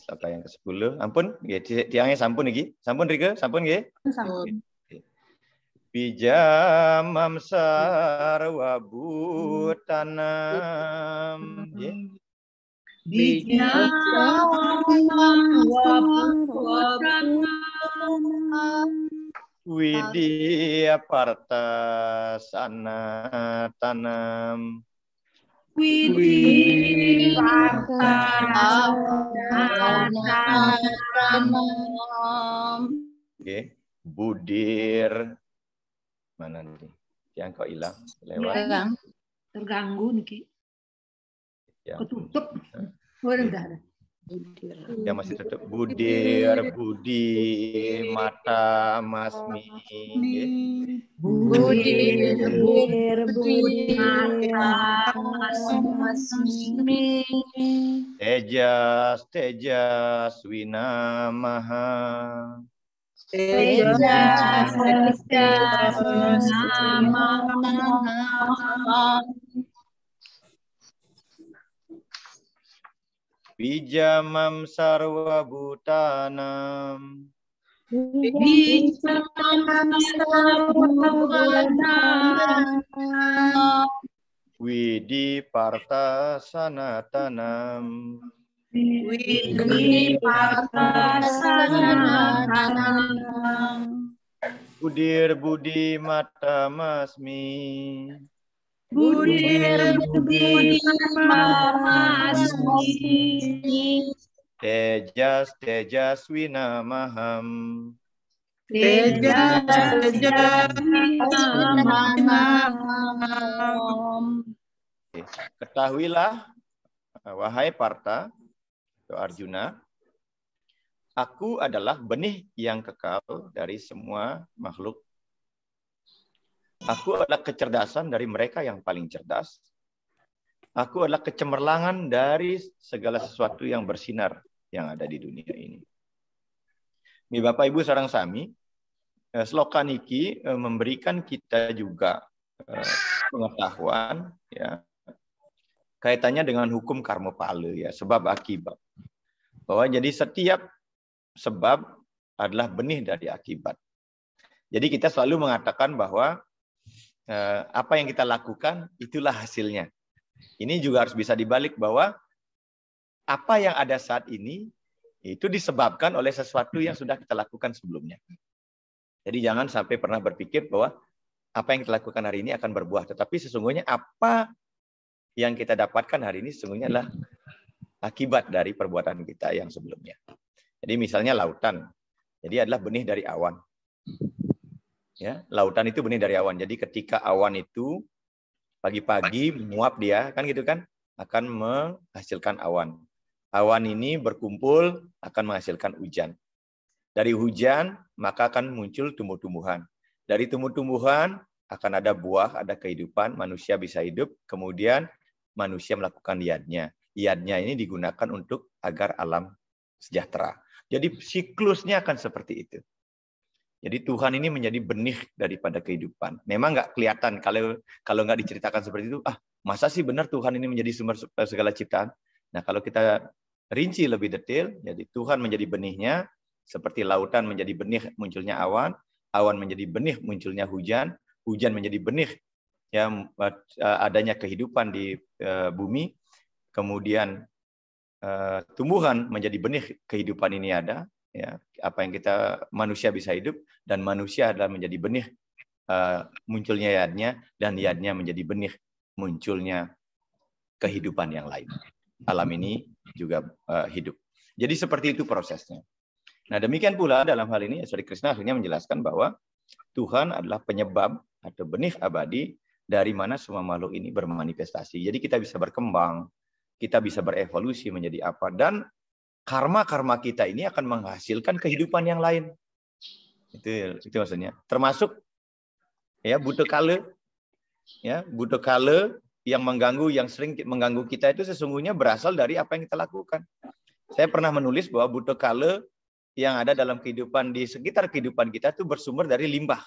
Sloka yang ke-10. Ampun, tiangnya sampun iki. Sampun Rike, sampun nggih? Sampun. Bijamam sarwa butanam. Widya partasana tanam. Budir. Mana nih? Yang kok hilang? Lewat. Terganggu nih. Ketutup. Udah. Yang masih tutup. Budir, budi, mata, masmi. Budir, mata, masmi. Tejas, tejas, winamaha. Tejas, Bijamam sarwa bhutanam. Widi parta sanatanam. Budir budi mata masmi. Budir, budi, masmi. Tejas, tejas winamaham. Tejas, Ketahuilah, wahai Partha, atau Arjuna, aku adalah benih yang kekal dari semua makhluk. Aku adalah kecerdasan dari mereka yang paling cerdas. Aku adalah kecemerlangan dari segala sesuatu yang bersinar yang ada di dunia ini. Ini Bapak Ibu sareng sami, sloka niki memberikan kita juga pengetahuan ya kaitannya dengan hukum karma pala ya, sebab akibat. Bahwa jadi setiap sebab adalah benih dari akibat. Jadi kita selalu mengatakan bahwa apa yang kita lakukan itulah hasilnya. Ini juga harus bisa dibalik bahwa apa yang ada saat ini itu disebabkan oleh sesuatu yang sudah kita lakukan sebelumnya. Jadi jangan sampai pernah berpikir bahwa apa yang kita lakukan hari ini akan berbuah. Tetapi sesungguhnya apa yang kita dapatkan hari ini sesungguhnya adalah akibat dari perbuatan kita yang sebelumnya. Jadi misalnya lautan. Jadi adalah benih dari awan. Ya, lautan itu benih dari awan. Jadi ketika awan itu pagi-pagi menguap dia, kan gitu kan, akan menghasilkan awan. Awan ini berkumpul akan menghasilkan hujan. Dari hujan maka akan muncul tumbuh-tumbuhan. Dari tumbuh-tumbuhan akan ada buah, ada kehidupan, manusia bisa hidup, kemudian manusia melakukan iadnya. Iadnya ini digunakan untuk agar alam sejahtera. Jadi siklusnya akan seperti itu. Jadi Tuhan ini menjadi benih daripada kehidupan. Memang nggak kelihatan kalau nggak diceritakan seperti itu. Masa sih benar Tuhan ini menjadi sumber segala ciptaan? Nah, kalau kita rinci lebih detail, jadi Tuhan menjadi benihnya, seperti lautan menjadi benih munculnya awan, awan menjadi benih munculnya hujan, hujan menjadi benih yang adanya kehidupan di bumi, kemudian tumbuhan menjadi benih kehidupan ini ada. Ya, apa yang kita manusia bisa hidup dan manusia adalah menjadi benih munculnya iadnya dan iadnya menjadi benih munculnya kehidupan yang lain. Alam ini juga hidup. Jadi seperti itu prosesnya. Nah demikian pula dalam hal ini Sri Krishna akhirnya menjelaskan bahwa Tuhan adalah penyebab atau benih abadi dari mana semua makhluk ini bermanifestasi. Jadi kita bisa berkembang, kita bisa berevolusi menjadi apa, dan karma-karma kita ini akan menghasilkan kehidupan yang lain. Itu maksudnya. Termasuk ya buta kala yang mengganggu, yang sering mengganggu kita itu sesungguhnya berasal dari apa yang kita lakukan. Saya pernah menulis bahwa buta kala yang ada dalam kehidupan di sekitar kehidupan kita itu bersumber dari limbah.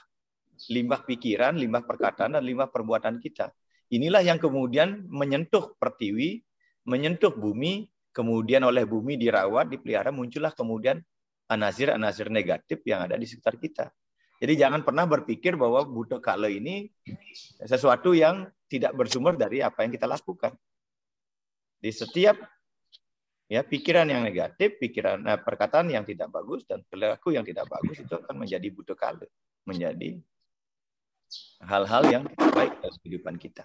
Limbah pikiran, limbah perkataan, dan limbah perbuatan kita. Inilah yang kemudian menyentuh pertiwi, menyentuh bumi, kemudian oleh bumi dirawat, dipelihara, muncullah kemudian anasir-anasir negatif yang ada di sekitar kita. Jadi jangan pernah berpikir bahwa buta kala ini sesuatu yang tidak bersumber dari apa yang kita lakukan. Di setiap ya pikiran yang negatif, pikiran perkataan yang tidak bagus dan perilaku yang tidak bagus itu akan menjadi buta kala, menjadi hal-hal yang tidak baik dalam kehidupan kita.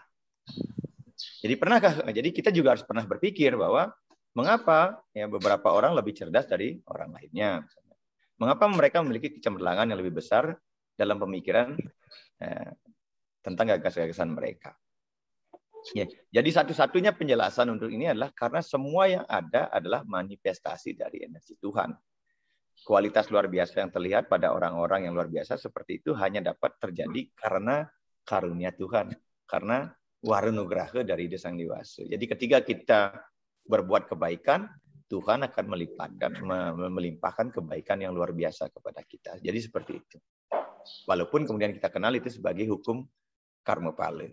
Jadi kita juga harus pernah berpikir bahwa mengapa ya beberapa orang lebih cerdas dari orang lainnya? Mengapa mereka memiliki kecemerlangan yang lebih besar dalam pemikiran tentang gagasan-gagasan mereka? Ya, jadi satu-satunya penjelasan untuk ini adalah karena semua yang ada adalah manifestasi dari energi Tuhan. Kualitas luar biasa yang terlihat pada orang-orang yang luar biasa seperti itu hanya dapat terjadi karena karunia Tuhan, karena warunugraha dari Ide Sang Dewasa. Jadi ketika kita berbuat kebaikan, Tuhan akan melimpahkan kebaikan yang luar biasa kepada kita. Jadi seperti itu. Walaupun kemudian kita kenal itu sebagai hukum karma pala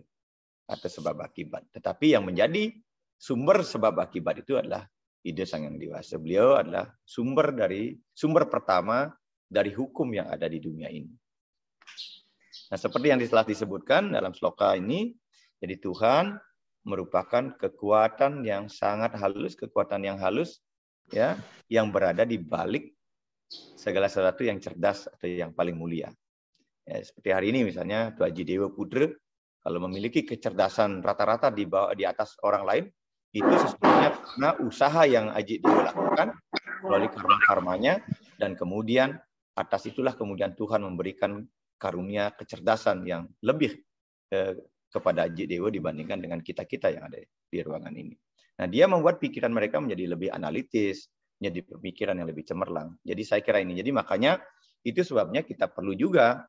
atau sebab akibat. Tetapi yang menjadi sumber sebab akibat itu adalah Ide Sang Yang Dewasa. Beliau adalah sumber pertama dari hukum yang ada di dunia ini. Nah, seperti yang telah disebutkan dalam sloka ini, jadi Tuhan merupakan kekuatan yang sangat halus, kekuatan yang halus ya, yang berada di balik segala sesuatu yang cerdas atau yang paling mulia. Ya, seperti hari ini misalnya Tuan Haji Dewa Putra kalau memiliki kecerdasan rata-rata di atas orang lain, itu sesungguhnya karena usaha yang Haji Dewa lakukan melalui karma-karmanya, dan kemudian atas itulah kemudian Tuhan memberikan karunia kecerdasan yang lebih kepada Haji Dewa dibandingkan dengan kita-kita yang ada di ruangan ini. Nah, dia membuat pikiran mereka menjadi lebih analitis, menjadi pemikiran yang lebih cemerlang. Jadi saya kira ini. Jadi makanya itu sebabnya kita perlu juga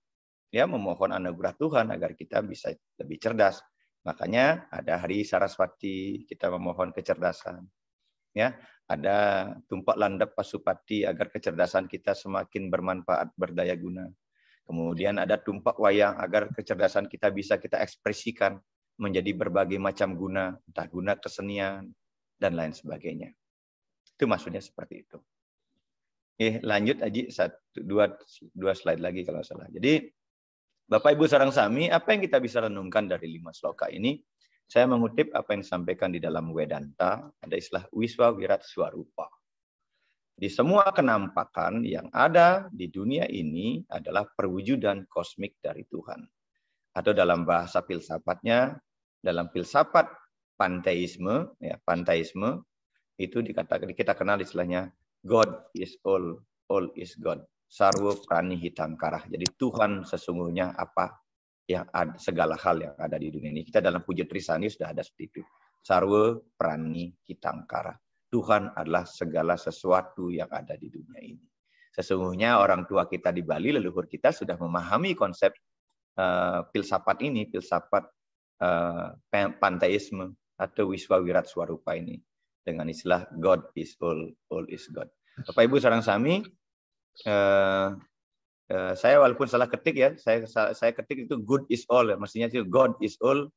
ya memohon anugerah Tuhan agar kita bisa lebih cerdas. Makanya ada Hari Saraswati, kita memohon kecerdasan. Ya, ada Tumpak Landap Pasupati agar kecerdasan kita semakin bermanfaat, berdaya guna. Kemudian ada Tumpak Wayang agar kecerdasan kita bisa kita ekspresikan menjadi berbagai macam guna, entah guna kesenian dan lain sebagainya. Itu maksudnya seperti itu. Lanjut Haji, dua slide lagi kalau salah. Jadi Bapak Ibu sareng sami, apa yang kita bisa renungkan dari 5 sloka ini? Saya mengutip apa yang disampaikan di dalam Vedanta, ada istilah Wiswa Wirat Swarupa. Di semua kenampakan yang ada di dunia ini adalah perwujudan kosmik dari Tuhan. Atau dalam bahasa filsafatnya, dalam filsafat panteisme, ya, panteisme itu dikatakan, kita kenal istilahnya God is all is God. Sarwa prani hitangkara. Jadi Tuhan sesungguhnya apa yang ada, segala hal yang ada di dunia ini. Kita dalam Puja Trisani sudah ada seperti itu. Sarwa prani hitangkara. Tuhan adalah segala sesuatu yang ada di dunia ini. Sesungguhnya orang tua kita di Bali, leluhur kita sudah memahami konsep filsafat ini, filsafat panteisme atau Wiswa Wirat Swarupa ini dengan istilah God is all is God. Bapak Ibu sareng sami, saya walaupun salah ketik ya, saya ketik itu good is all, mestinya itu God is all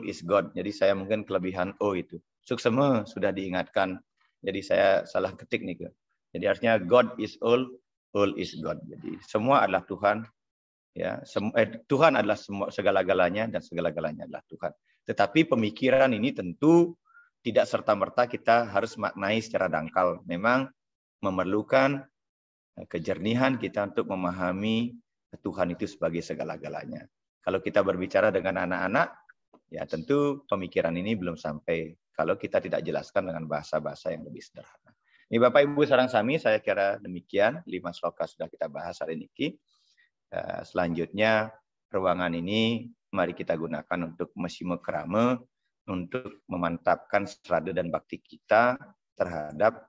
is God. Jadi saya mungkin kelebihan O itu. Suksema sudah diingatkan, jadi saya salah ketik nih. Jadi artinya God is all is God. Jadi semua adalah Tuhan, ya. Tuhan adalah segala-galanya dan segala-galanya adalah Tuhan. Tetapi pemikiran ini tentu tidak serta-merta kita harus maknai secara dangkal. Memang memerlukan kejernihan kita untuk memahami Tuhan itu sebagai segala-galanya. Kalau kita berbicara dengan anak-anak, ya tentu pemikiran ini belum sampai kalau kita tidak jelaskan dengan bahasa-bahasa yang lebih sederhana. Ini Bapak Ibu sareng sami, saya kira demikian 5 sloka sudah kita bahas hari ini. Selanjutnya ruangan ini mari kita gunakan untuk mesime krama, untuk memantapkan serada dan bakti kita terhadap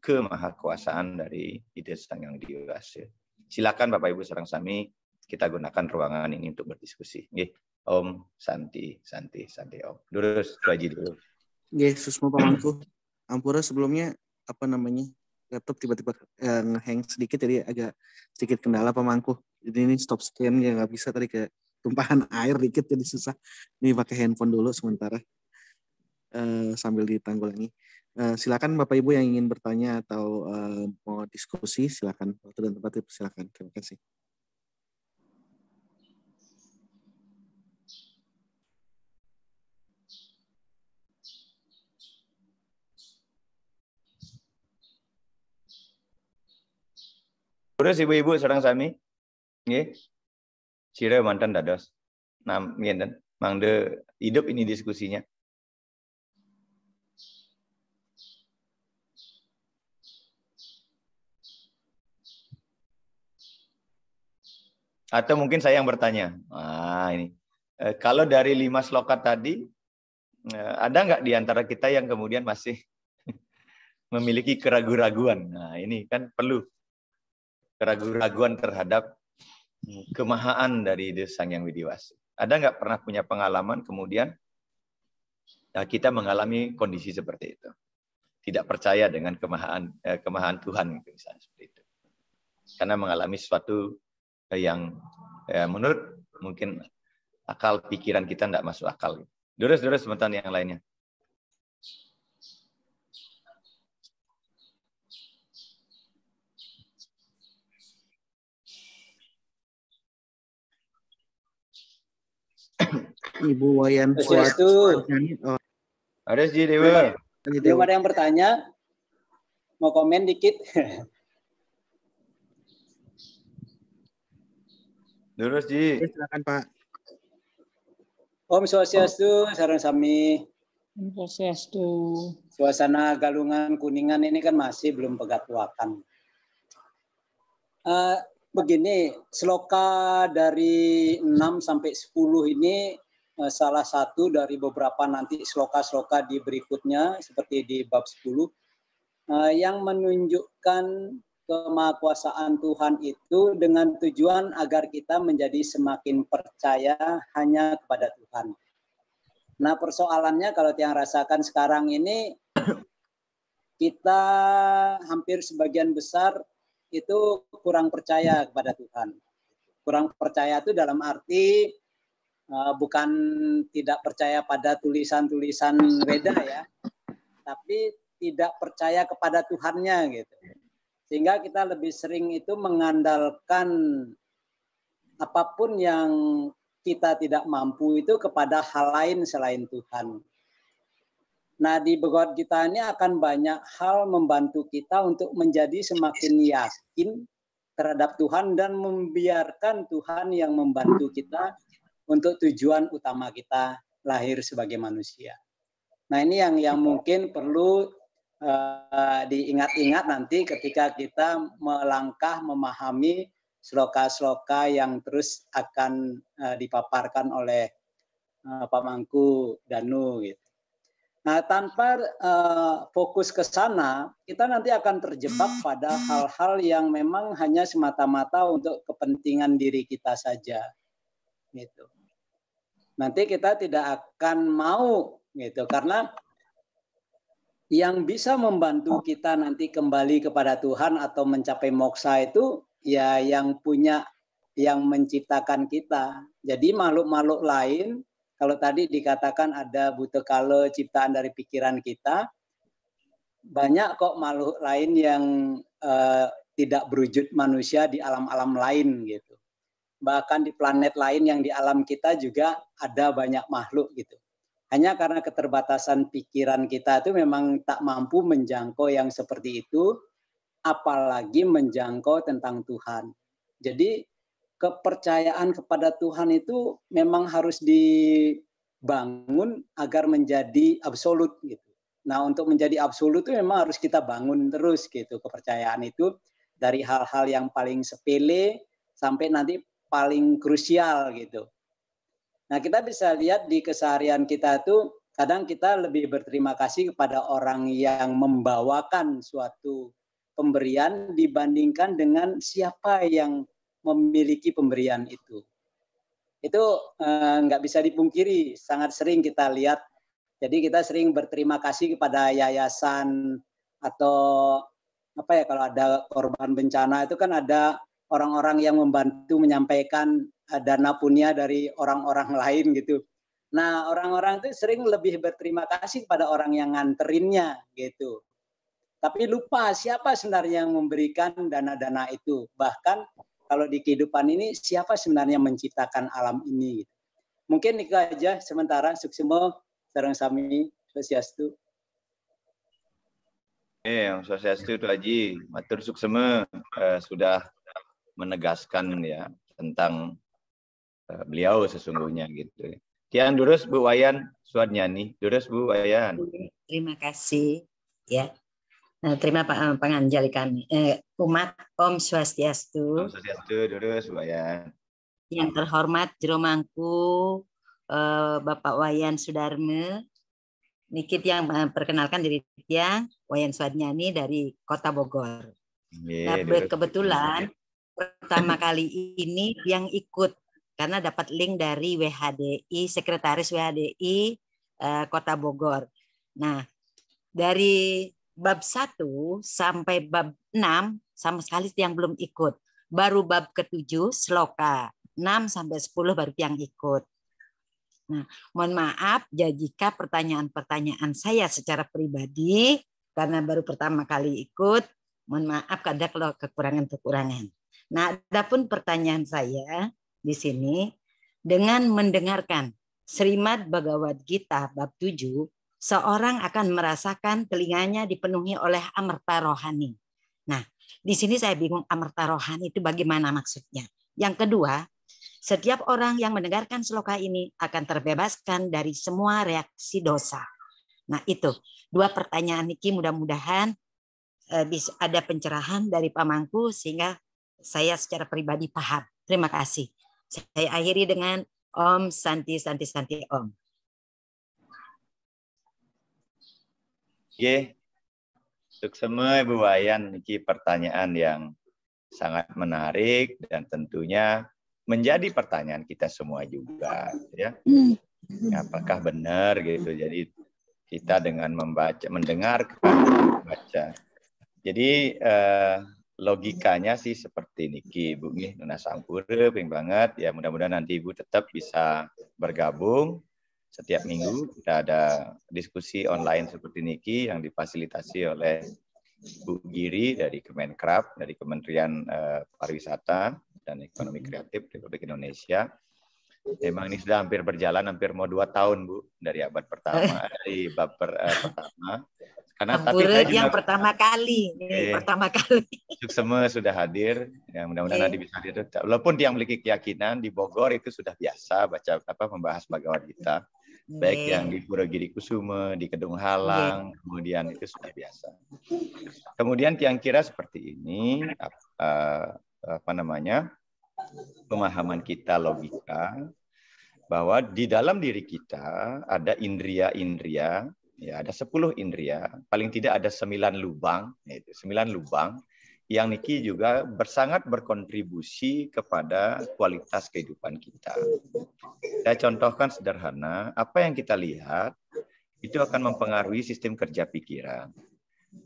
kemahakuasaan dari Ide Sang Yang Dewasa. Silakan Bapak Ibu sareng sami, kita gunakan ruangan ini untuk berdiskusi. Nggih. Om Santi Om. Terus Haji dulu. Nggih, susmo pamangku. Ampura sebelumnya apa namanya? Laptop tiba-tiba ngehang sedikit, jadi agak sedikit kendala pamangku. Jadi ini stop scan ya nggak bisa, tadi kayak tumpahan air dikit jadi susah. Ini pakai handphone dulu sementara sambil ditanggulangi. Silakan Bapak Ibu yang ingin bertanya atau mau diskusi, silakan. Waktu dan tempat silakan. Terima kasih. Terus ibu-ibu sareng sami, nggih. Cire mantan dados. Ngenten, mangde hidup ini diskusinya. Atau mungkin saya yang bertanya. Ini. Kalau dari 5 sloka tadi, ada nggak di antara kita yang kemudian masih memiliki keraguan-raguan? Nah, ini kan perlu keraguan-raguan terhadap kemahaan dari Sang Yang Widi Wasi. Ada nggak pernah punya pengalaman kemudian kita mengalami kondisi seperti itu? Tidak percaya dengan kemahaan Tuhan, gitu, misalnya seperti itu. Karena mengalami sesuatu yang menurut mungkin akal pikiran kita tidak masuk akal. Terus sebentar yang lainnya. Ibu Wayan Suwatnyani. Oh, Ada Ji Dewa. Belum ada yang bertanya? Mau komen dikit? Terus Ji. Silakan Pak. Om Swastiastu, sareng sami. Om Swastiastu. Suasana Galungan Kuningan ini kan masih belum pegat-pegakan. Begini, sloka dari 6 sampai 10 ini salah satu dari beberapa nanti sloka-sloka di berikutnya seperti di bab 10 yang menunjukkan kemahakuasaan Tuhan itu dengan tujuan agar kita menjadi semakin percaya hanya kepada Tuhan. Nah, persoalannya kalau yang rasakan sekarang ini kita hampir sebagian besar itu kurang percaya kepada Tuhan. Kurang percaya itu dalam arti bukan tidak percaya pada tulisan-tulisan Weda ya, tapi tidak percaya kepada Tuhannya gitu. Sehingga kita lebih sering itu mengandalkan apapun yang kita tidak mampu itu kepada hal lain selain Tuhan. Nah, di Bhagavad Gita ini akan banyak hal membantu kita untuk menjadi semakin yakin terhadap Tuhan dan membiarkan Tuhan yang membantu kita untuk tujuan utama kita lahir sebagai manusia. Nah, ini yang mungkin perlu diingat-ingat nanti ketika kita melangkah memahami sloka-sloka yang terus akan dipaparkan oleh Pak Mangku Danu gitu. Nah, tanpa fokus ke sana, kita nanti akan terjebak pada hal-hal yang memang hanya semata-mata untuk kepentingan diri kita saja. Gitu. Nanti kita tidak akan mau gitu karena yang bisa membantu kita nanti kembali kepada Tuhan atau mencapai moksa itu ya yang punya, yang menciptakan kita. Jadi makhluk-makhluk lain, kalau tadi dikatakan ada buta kala ciptaan dari pikiran kita, banyak kok makhluk lain yang tidak berwujud manusia di alam-alam lain gitu. Bahkan di planet lain yang di alam kita juga ada banyak makhluk gitu. Hanya karena keterbatasan pikiran kita itu memang tak mampu menjangkau yang seperti itu, apalagi menjangkau tentang Tuhan. Jadi kepercayaan kepada Tuhan itu memang harus dibangun agar menjadi absolut gitu. Nah, untuk menjadi absolut itu memang harus kita bangun terus gitu kepercayaan itu dari hal-hal yang paling sepele sampai nanti paling krusial gitu. Nah, kita bisa lihat di keseharian kita itu kadang kita lebih berterima kasih kepada orang yang membawakan suatu pemberian dibandingkan dengan siapa yang memiliki pemberian itu. Itu nggak bisa dipungkiri, sangat sering kita lihat. Jadi kita sering berterima kasih kepada yayasan atau apa ya, kalau ada korban bencana itu kan ada orang-orang yang membantu menyampaikan dana punya dari orang-orang lain gitu. Nah, orang-orang itu sering lebih berterima kasih kepada orang yang nganterinnya gitu. Tapi lupa siapa sebenarnya yang memberikan dana-dana itu. Bahkan kalau di kehidupan ini siapa sebenarnya menciptakan alam ini. Mungkin itu aja sementara. Suksemo sareng sami Swastiastu. Yang Swastiastu itu Haji, matur suksema sudah menegaskan ya tentang beliau sesungguhnya gitu. Kian durus Bu Wayan Suwatnyani, durus Bu Wayan. Terima kasih ya. Nah, terima panganjali kami. Umat Om Swastiastu. Om Swastiastu, durus Bu Wayan. Yang terhormat Jero Mangku Bapak Wayan Sudarme, Niki Tiang perkenalkan diri Tiang, Wayan Swadnyani dari Kota Bogor. Nah, kebetulan pertama kali ini yang ikut karena dapat link dari WHDI, Sekretaris WHDI Kota Bogor. Nah, dari bab 1 sampai bab 6 sama sekali yang belum ikut. Baru bab ke-7 sloka 6 sampai 10 baru yang ikut. Nah, mohon maaf jika pertanyaan-pertanyaan saya secara pribadi karena baru pertama kali ikut, mohon maaf ada kalau kekurangan-kekurangan. Nah, adapun pertanyaan saya di sini dengan mendengarkan Srimad Bhagavad Gita bab 7, seorang akan merasakan telinganya dipenuhi oleh amarta rohani. Nah, di sini saya bingung amarta rohani itu bagaimana maksudnya. Yang kedua, setiap orang yang mendengarkan sloka ini akan terbebaskan dari semua reaksi dosa. Nah, itu 2 pertanyaan Niki, mudah-mudahan bisa ada pencerahan dari Pak Mangku sehingga saya secara pribadi paham. Terima kasih. Saya akhiri dengan Om Santi Santi Santi Om. Oke, untuk semua Ibu Wayan, ini pertanyaan yang sangat menarik dan tentunya menjadi pertanyaan kita semua juga, ya. Apakah benar gitu? Jadi kita dengan mendengarkan, membaca. Jadi logikanya sih seperti niki, Ibu nih, Nuna Sampura, pengen banget. Ya mudah-mudahan nanti Ibu tetap bisa bergabung. Setiap minggu kita ada diskusi online seperti niki yang difasilitasi oleh Bu Giri dari Kemenkrab, dari Kementerian Pariwisata dan Ekonomi Kreatif Republik Indonesia. Memang ini sudah hampir berjalan, hampir mau 2 tahun, Bu, dari abad pertama, dari bab pertama. Karena tapi saya juga, yang pertama kali, pertama kali. Semua sudah hadir, ya mudah-mudahan nanti bisa hadir. Walaupun dia memiliki keyakinan di Bogor itu sudah biasa membahas Bhagavad Gita. Baik yang di Pura Giri Kusuma, di Kedung Halang, kemudian itu sudah biasa. Kemudian yang kira seperti ini, pemahaman kita logika, bahwa di dalam diri kita ada indria-indria, ya ada 10 indria, paling tidak ada 9 lubang, yaitu 9 lubang, yang niki juga sangat berkontribusi kepada kualitas kehidupan kita. Saya contohkan sederhana, apa yang kita lihat itu akan mempengaruhi sistem kerja pikiran.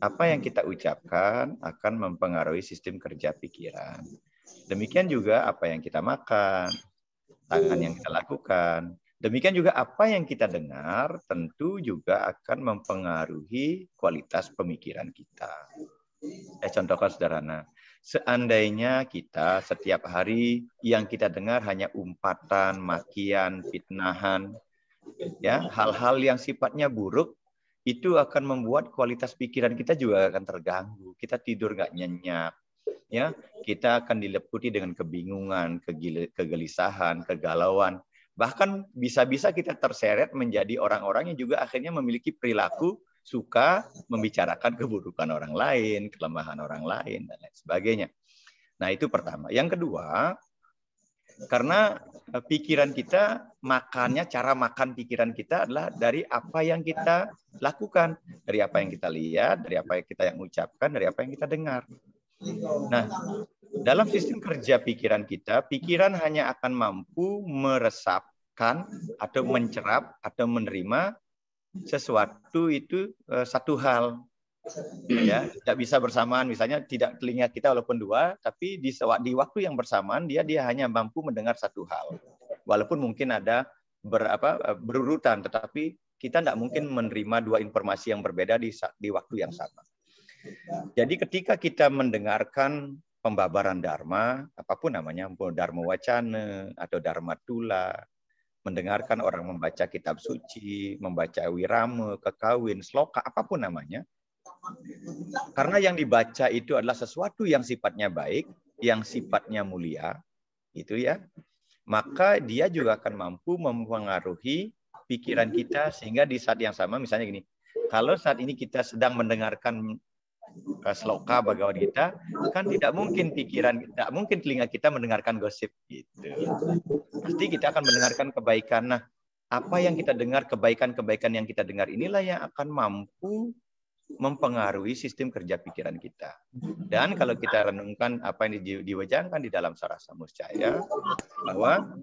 Apa yang kita ucapkan akan mempengaruhi sistem kerja pikiran. Demikian juga apa yang kita makan, tangan yang kita lakukan. Demikian juga apa yang kita dengar tentu juga akan mempengaruhi kualitas pemikiran kita. Saya contohkan sederhana. Seandainya kita setiap hari yang kita dengar hanya umpatan, makian, fitnahan, ya, hal-hal yang sifatnya buruk, itu akan membuat kualitas pikiran kita juga akan terganggu. Kita tidur nggak nyenyak, ya, kita akan diliputi dengan kebingungan, kegelisahan, kegalauan. Bahkan bisa-bisa kita terseret menjadi orang-orang yang juga akhirnya memiliki perilaku suka membicarakan keburukan orang lain, kelemahan orang lain, dan lain sebagainya. Nah, itu pertama. Yang kedua, karena pikiran kita, cara makan pikiran kita adalah dari apa yang kita lakukan, dari apa yang kita lihat, dari apa yang kita ucapkan, dari apa yang kita dengar. Nah, dalam sistem kerja pikiran kita, pikiran hanya akan mampu meresapkan atau mencerap atau menerima sesuatu itu satu hal, ya, tidak bisa bersamaan. Misalnya tidak telinga kita walaupun 2, tapi di waktu yang bersamaan dia hanya mampu mendengar satu hal, walaupun mungkin ada berurutan, tetapi kita tidak mungkin menerima 2 informasi yang berbeda di waktu yang sama. Jadi ketika kita mendengarkan pembabaran dharma, apapun namanya, dharma wacana atau dharma tula, mendengarkan orang membaca kitab suci, membaca wirama, kekawin, sloka, apapun namanya. Karena yang dibaca itu adalah sesuatu yang sifatnya baik, yang sifatnya mulia, itu ya. Maka dia juga akan mampu mempengaruhi pikiran kita sehingga di saat yang sama, misalnya gini, kalau saat ini kita sedang mendengarkan sloka Bhagavad Gita, kan tidak mungkin telinga kita mendengarkan gosip gitu. Pasti kita akan mendengarkan kebaikan. Nah, apa yang kita dengar, kebaikan-kebaikan yang kita dengar inilah yang akan mampu mempengaruhi sistem kerja pikiran kita. Dan kalau kita renungkan apa yang diwajahkan di dalam Sarasa Muscaya, bahwa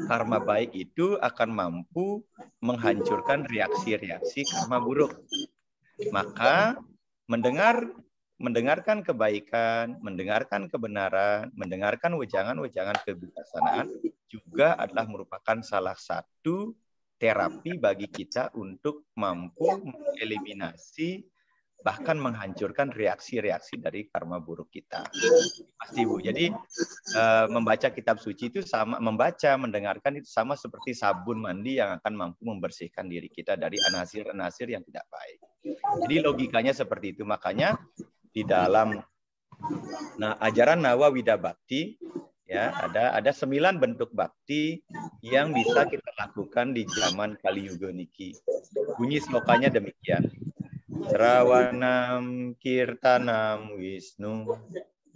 karma baik itu akan mampu menghancurkan reaksi-reaksi karma buruk. Maka mendengarkan kebaikan, mendengarkan kebenaran, mendengarkan wejangan-wejangan kebijaksanaan juga adalah merupakan salah satu terapi bagi kita untuk mampu mengeliminasi bahkan menghancurkan reaksi-reaksi dari karma buruk kita. Pasti Bu. Jadi membaca kitab suci itu sama, membaca, mendengarkan itu sama seperti sabun mandi yang akan mampu membersihkan diri kita dari anasir-anasir yang tidak baik. Jadi logikanya seperti itu. Makanya di dalam ajaran Nawa Wida Bhakti ya ada 9 bentuk bakti yang bisa kita lakukan di zaman Kali Yuga niki. Bunyi slokanya demikian. Srawanam kirtanam Wisnu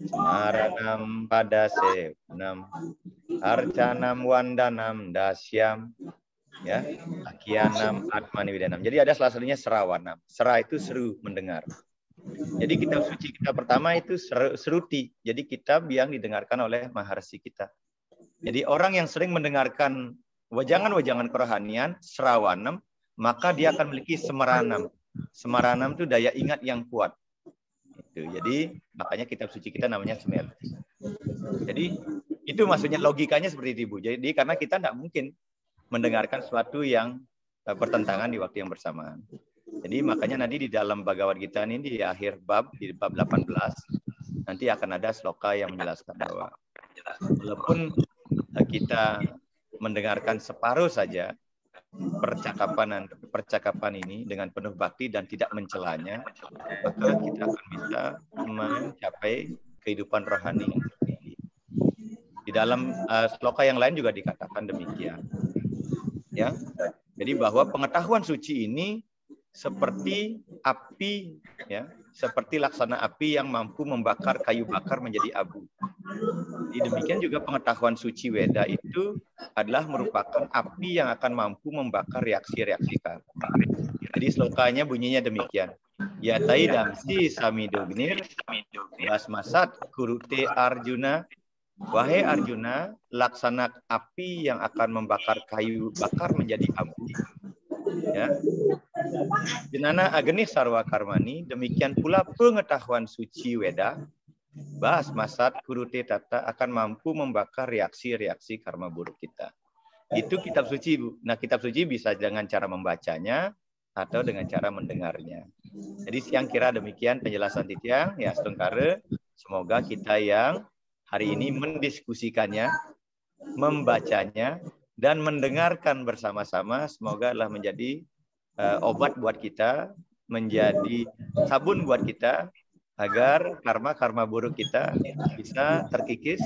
Smaranam padasevanam Arcanam wandanam dasyam ya Akyanam atmani widanam. Jadi ada salah satunya srawanam. Sera itu seru, mendengar. Jadi kitab suci kita pertama itu seruti. Jadi kitab yang didengarkan oleh maharsi kita. Jadi orang yang sering mendengarkan wajangan-wajangan kerohanian, srawanam, maka dia akan memiliki semaranam. Semaranam itu daya ingat yang kuat. Jadi makanya kitab suci kita namanya Smrti. Jadi itu maksudnya logikanya seperti itu Bu. Jadi karena kita tidak mungkin mendengarkan sesuatu yang bertentangan di waktu yang bersamaan. Jadi makanya nanti di dalam Bhagavad Gita ini di akhir bab, di bab 18 nanti akan ada sloka yang menjelaskan bahwa walaupun kita mendengarkan separuh saja percakapan ini dengan penuh bakti dan tidak mencelanya, maka kita akan bisa mencapai kehidupan rohani yang tertinggi. Di dalam sloka yang lain juga dikatakan demikian. Ya. Jadi bahwa pengetahuan suci ini seperti api, ya, seperti laksana api yang mampu membakar kayu bakar menjadi abu. Jadi demikian juga pengetahuan suci Weda itu adalah merupakan api yang akan mampu membakar reaksi-reaksi karma. Jadi slokanya bunyinya demikian. Ya taidamsi samidognir basmasat kurute Arjuna. Wahai Arjuna, laksana api yang akan membakar kayu bakar menjadi abu. Ya. Jenana ageni sarwa karmani, demikian pula pengetahuan suci Weda, Bas masat kurute tata akan mampu membakar reaksi-reaksi karma buruk kita. Itu kitab suci Bu. Nah kitab suci bisa dengan cara membacanya atau dengan cara mendengarnya. Jadi siang kira demikian penjelasan Titiang. Ya setengkara, semoga kita yang hari ini mendiskusikannya, membacanya, dan mendengarkan bersama-sama, semoga adalah menjadi obat buat kita, menjadi sabun buat kita, agar karma-karma buruk kita bisa terkikis,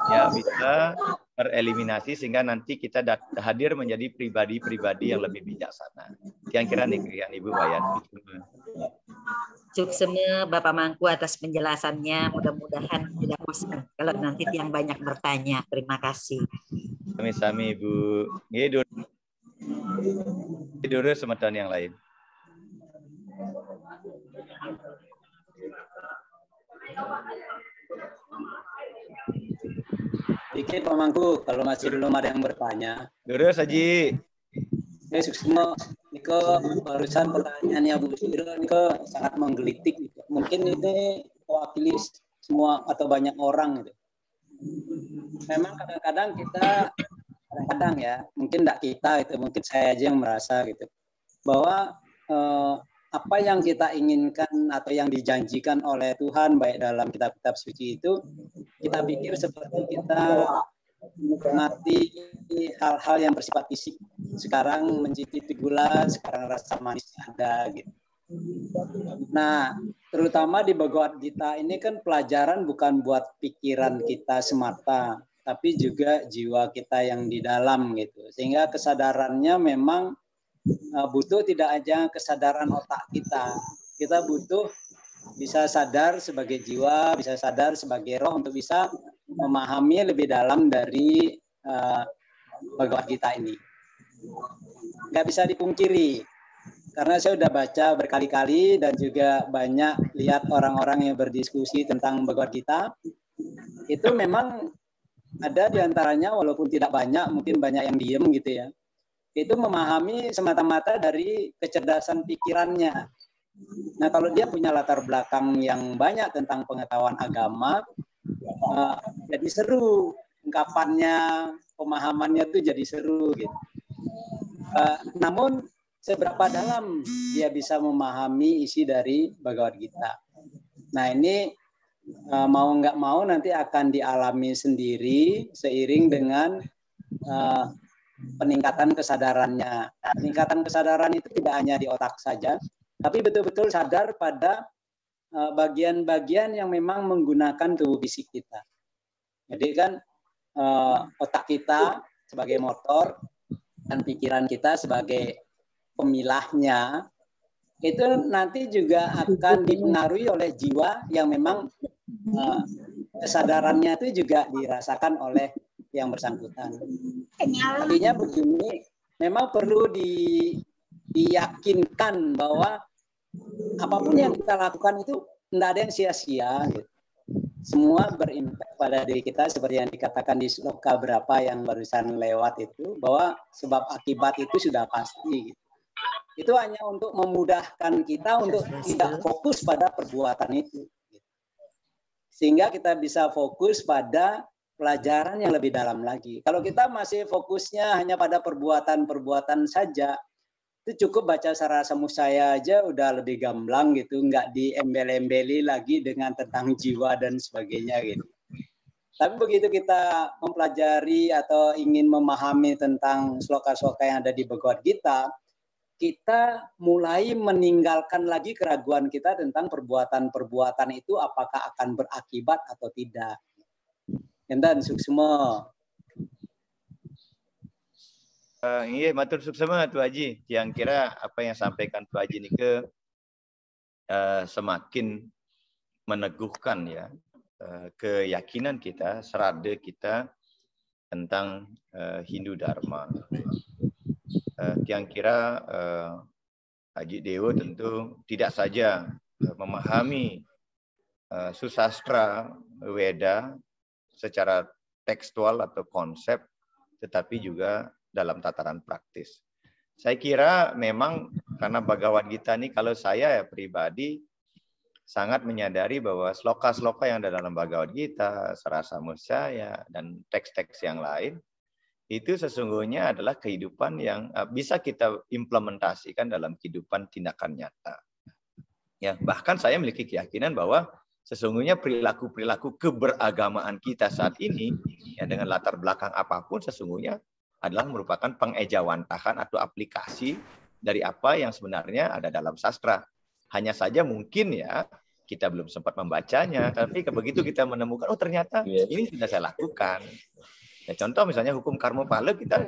ya bisa tereliminasi, sehingga nanti kita hadir menjadi pribadi-pribadi yang lebih bijaksana. Kira-kira nih Ibu Wayan. Cukseme Bapak Mangku atas penjelasannya, mudah-mudahan tidak bosan kalau nanti yang banyak bertanya. Terima kasih. Sami-sami Ibu. Tidur semetan yang lain. Dikit Pak Mangku, kalau masih belum ada yang bertanya. Terus Haji. Semua Niko barusan pertanyaannya Bu Siro Niko sangat menggelitik. Mungkin ini mewakili semua atau banyak orang gitu. Memang kadang-kadang kita ya, mungkin tidak kita itu, mungkin saya aja yang merasa gitu, bahwa apa yang kita inginkan atau yang dijanjikan oleh Tuhan baik dalam kitab-kitab suci itu kita pikir seperti kita menikmati hal-hal yang bersifat fisik. Sekarang mencicipi gula, sekarang rasa manisnya ada gitu. Nah, terutama di Bhagavad Gita ini kan pelajaran bukan buat pikiran kita semata, tapi juga jiwa kita yang di dalam gitu. Sehingga kesadarannya memang butuh tidak aja kesadaran otak kita. Kita butuh bisa sadar sebagai jiwa, bisa sadar sebagai roh untuk bisa memahami lebih dalam dari Bhagavad Gita ini. nggak bisa dipungkiri. Karena saya sudah baca berkali-kali dan juga banyak lihat orang-orang yang berdiskusi tentang Bhagavad Gita. Itu memang ada diantaranya, walaupun tidak banyak, mungkin banyak yang diem gitu ya. Itu memahami semata-mata dari kecerdasan pikirannya. Nah, kalau dia punya latar belakang yang banyak tentang pengetahuan agama, jadi seru. Ungkapannya, pemahamannya tuh jadi seru gitu. Namun seberapa dalam dia bisa memahami isi dari Bhagavad Gita. Nah, ini mau nggak mau nanti akan dialami sendiri seiring dengan peningkatan kesadarannya. Peningkatan kesadaran itu tidak hanya di otak saja, tapi betul-betul sadar pada bagian-bagian yang memang menggunakan tubuh fisik kita. Jadi kan otak kita sebagai motor dan pikiran kita sebagai pemilahnya, itu nanti juga akan dipengaruhi oleh jiwa yang memang kesadarannya itu juga dirasakan oleh yang bersangkutan. Artinya begini, memang perlu diyakinkan bahwa apapun yang kita lakukan itu tidak ada yang sia-sia. Gitu. Semua berimpak pada diri kita seperti yang dikatakan di sloka berapa yang barusan lewat itu, bahwa sebab akibat itu sudah pasti. Gitu. Itu hanya untuk memudahkan kita untuk tidak fokus pada perbuatan itu. Sehingga kita bisa fokus pada pelajaran yang lebih dalam lagi. Kalau kita masih fokusnya hanya pada perbuatan-perbuatan saja, itu cukup baca Sarasa Musaya aja udah lebih gamblang gitu, nggak diembel-embeli lagi dengan tentang jiwa dan sebagainya gitu. Tapi begitu kita mempelajari atau ingin memahami tentang sloka-sloka yang ada di Bhagavad Gita, kita mulai meninggalkan lagi keraguan kita tentang perbuatan-perbuatan itu apakah akan berakibat atau tidak. Enten suksma. Iya, matur suksma Tu Haji. Yang kira apa yang sampaikan Tu Haji ini semakin meneguhkan ya keyakinan kita, serada kita tentang Hindu Dharma. Yang kira Haji Dewo tentu tidak saja memahami susastra Weda secara tekstual atau konsep, tetapi juga dalam tataran praktis. Saya kira memang karena Bhagavad Gita ini, kalau saya pribadi sangat menyadari bahwa sloka-sloka yang ada dalam Bhagavad Gita, Sarasa Musaya, dan teks-teks yang lain, itu sesungguhnya adalah kehidupan yang bisa kita implementasikan dalam kehidupan tindakan nyata. Ya, bahkan saya memiliki keyakinan bahwa sesungguhnya perilaku-perilaku keberagamaan kita saat ini, ya, dengan latar belakang apapun, sesungguhnya adalah merupakan pengejawantahan atau aplikasi dari apa yang sebenarnya ada dalam sastra. Hanya saja mungkin ya kita belum sempat membacanya, tapi begitu kita menemukan, oh ternyata ini sudah saya lakukan. Ya, contoh misalnya hukum karma pala, kita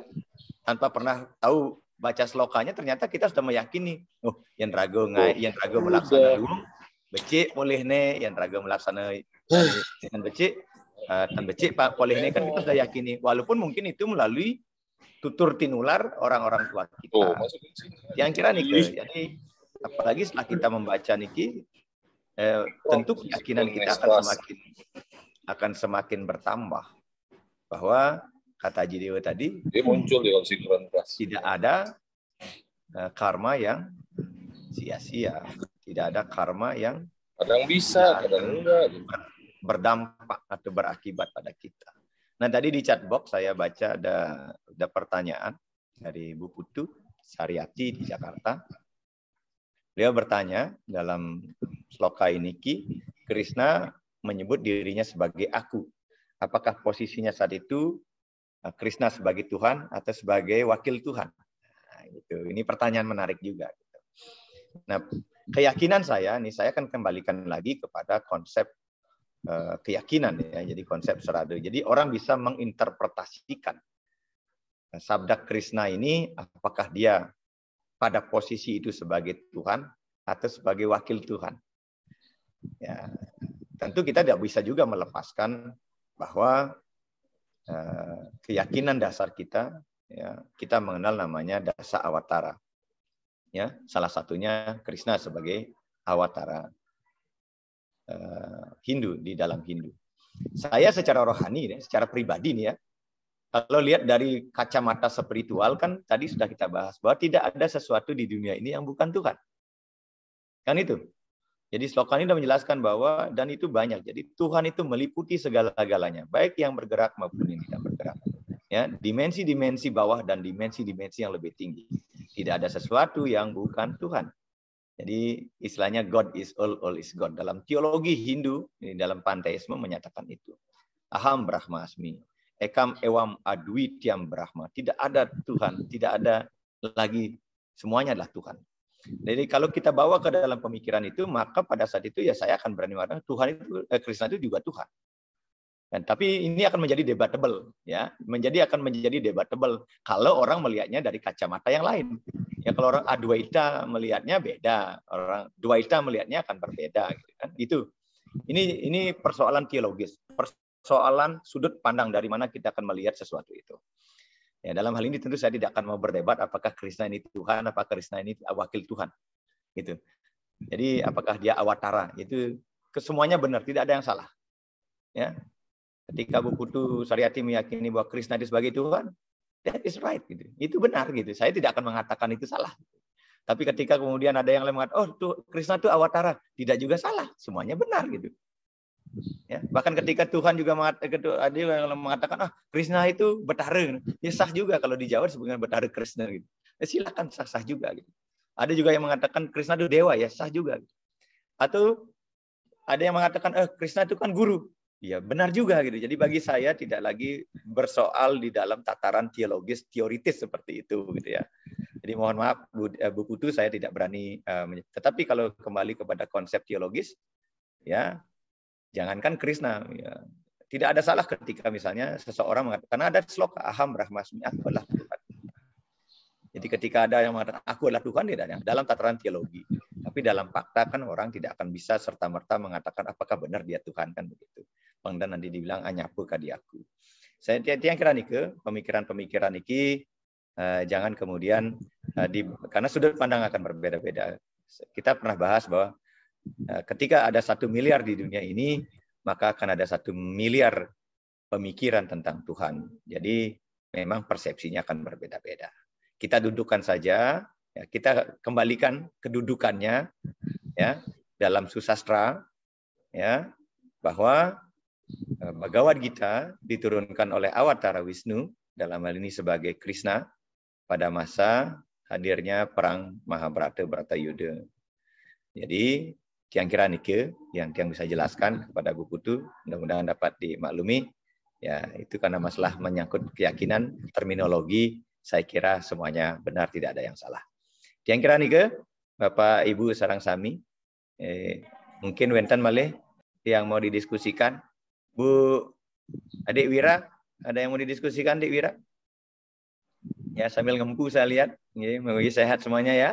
tanpa pernah tahu baca slokanya, ternyata kita sudah meyakini, oh yang ragu melaksana dulu, becik boleh ne, yang ragu melaksana dengan becik, tan becik pak boleh ne, kan kita sudah yakini, walaupun mungkin itu melalui tutur tinular orang-orang tua kita. Yang kira nih, jadi apalagi setelah kita membaca niki, tentu keyakinan kita akan semakin bertambah. Bahwa kata Haji Dewa tadi, dia muncul di tidak ada karma yang sia-sia, tidak ada karma yang kadang bisa, kadang enggak, berdampak atau berakibat pada kita. Nah tadi di chat box saya baca ada pertanyaan dari Bu Putu Sariati di Jakarta. Beliau bertanya dalam sloka ini, Krishna menyebut dirinya sebagai aku. Apakah posisinya saat itu Krishna sebagai Tuhan atau sebagai wakil Tuhan? Nah, gitu. Ini pertanyaan menarik juga. Nah, keyakinan saya, nih saya akan kembalikan lagi kepada konsep keyakinan ya. Jadi konsep serada. Jadi orang bisa menginterpretasikan sabda Krishna ini, apakah dia pada posisi itu sebagai Tuhan atau sebagai wakil Tuhan. Ya, tentu kita tidak bisa juga melepaskan bahwa keyakinan dasar kita ya, kita mengenal namanya Dasa Awatara. Ya, salah satunya Krishna sebagai awatara Hindu di dalam Hindu. Saya secara rohani, secara pribadi nih ya, kalau lihat dari kacamata spiritual kan tadi sudah kita bahas bahwa tidak ada sesuatu di dunia ini yang bukan Tuhan. Kan itu. Jadi sloka ini sudah menjelaskan bahwa dan itu banyak. Jadi Tuhan itu meliputi segala-galanya, baik yang bergerak maupun yang tidak bergerak. Ya, dimensi-dimensi bawah dan dimensi-dimensi yang lebih tinggi. Tidak ada sesuatu yang bukan Tuhan. Jadi istilahnya God is all is God. Dalam teologi Hindu, dalam panteisme menyatakan itu. Aham Brahmasmi. Ekam ewam adwityam Brahma. Tidak ada Tuhan, tidak ada lagi, semuanya adalah Tuhan. Jadi kalau kita bawa ke dalam pemikiran itu, maka pada saat itu ya saya akan berani mengatakan Tuhan itu, Krishna itu juga Tuhan. Dan, tapi ini akan menjadi debatable, ya, akan menjadi debatable kalau orang melihatnya dari kacamata yang lain. Ya kalau orang Adwaita melihatnya beda, orang Dwaita melihatnya akan berbeda, gitu kan? Itu. Ini persoalan teologis, persoalan sudut pandang dari mana kita akan melihat sesuatu itu. Ya, dalam hal ini tentu saya tidak akan mau berdebat apakah Krishna ini Tuhan, apakah Krishna ini wakil Tuhan. Gitu. Jadi apakah dia awatara? Itu kesemuanya benar, tidak ada yang salah. Ya. Ketika Bu Putu Saryati meyakini bahwa Krishna itu sebagai Tuhan, that is right gitu. Itu benar gitu. Saya tidak akan mengatakan itu salah. Tapi ketika kemudian ada yang lain mengatakan, oh tuh Krishna itu awatara, tidak juga salah, semuanya benar gitu. Ya, bahkan ketika Tuhan juga ada yang mengatakan Krishna itu Betara, ya sah juga kalau di Jawa disebutkan Betara Krishna gitu. Ya, silakan sah-sah juga gitu. Ada juga yang mengatakan Krishna itu dewa, ya sah juga. Gitu. Atau ada yang mengatakan Krishna itu kan guru. Ya benar juga gitu. Jadi bagi saya tidak lagi bersoal di dalam tataran teologis teoritis seperti itu gitu ya. Jadi mohon maaf Bu Putu, saya tidak berani. Tetapi kalau kembali kepada konsep teologis, ya jangankan Krishna, ya, tidak ada salah ketika misalnya seseorang mengatakan, karena ada sloka aham brahmasmi, aku adalah Tuhan. Jadi ketika ada yang mengatakan aku adalah Tuhan, tidak ada dalam tataran teologi. Tapi dalam fakta kan orang tidak akan bisa serta-merta mengatakan apakah benar dia Tuhan, kan begitu. Dan nanti dibilang anyapu kadiaku. Saya yang kira nih ke pemikiran-pemikiran niki jangan kemudian karena sudut pandang akan berbeda-beda. Kita pernah bahas bahwa ketika ada 1 miliar di dunia ini, maka akan ada 1 miliar pemikiran tentang Tuhan. Jadi memang persepsinya akan berbeda-beda. Kita dudukkan saja, ya, kita kembalikan kedudukannya, ya, dalam susastra, ya, bahwa Bhagavad Gita diturunkan oleh Awatara Wisnu dalam hal ini sebagai Krishna pada masa hadirnya perang Mahabharata Bratayuda. Jadi Tiang kira nike yang bisa jelaskan kepada Bu Putu, mudah-mudahan dapat dimaklumi. Ya, itu karena masalah menyangkut keyakinan, terminologi, saya kira semuanya benar, tidak ada yang salah. Tiang kira nike, Bapak Ibu sareng sami, mungkin wenten malih yang mau didiskusikan. Bu Adik Wira, ada yang mau didiskusikan, Adik Wira? Ya, sambil ngempu saya lihat. Semoga sehat semuanya ya.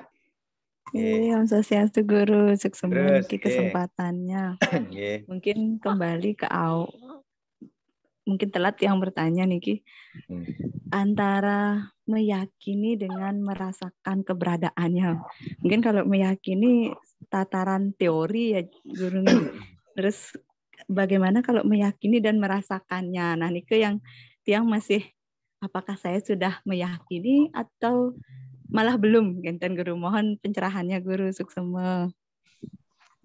Om Swastiastu Guru, sukses kesempatannya. Mungkin kembali ke mungkin telat yang bertanya Niki. Antara meyakini dengan merasakan keberadaannya. Mungkin kalau meyakini tataran teori ya Guru. Terus bagaimana kalau meyakini dan merasakannya? Nah, Niki yang masih apakah saya sudah meyakini atau malah belum? Genten Guru, mohon pencerahannya Guru Suksema.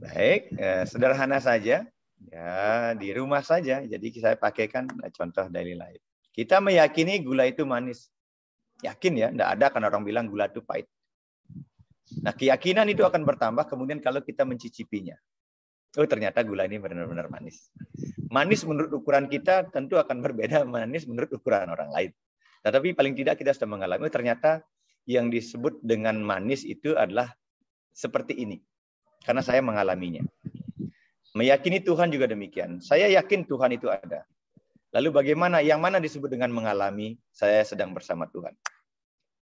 Baik, sederhana saja. Ya, di rumah saja. Jadi saya pakaikan contoh daily life. Kita meyakini gula itu manis. Yakin ya, enggak ada kan orang bilang gula itu pahit. Nah, keyakinan itu akan bertambah kemudian kalau kita mencicipinya. Oh, ternyata gula ini benar-benar manis. Manis menurut ukuran kita tentu akan berbeda manis menurut ukuran orang lain. Tetapi paling tidak kita sudah mengalami, ternyata yang disebut dengan manis itu adalah seperti ini. Karena saya mengalaminya. Meyakini Tuhan juga demikian. Saya yakin Tuhan itu ada. Lalu bagaimana? Yang mana disebut dengan mengalami saya sedang bersama Tuhan?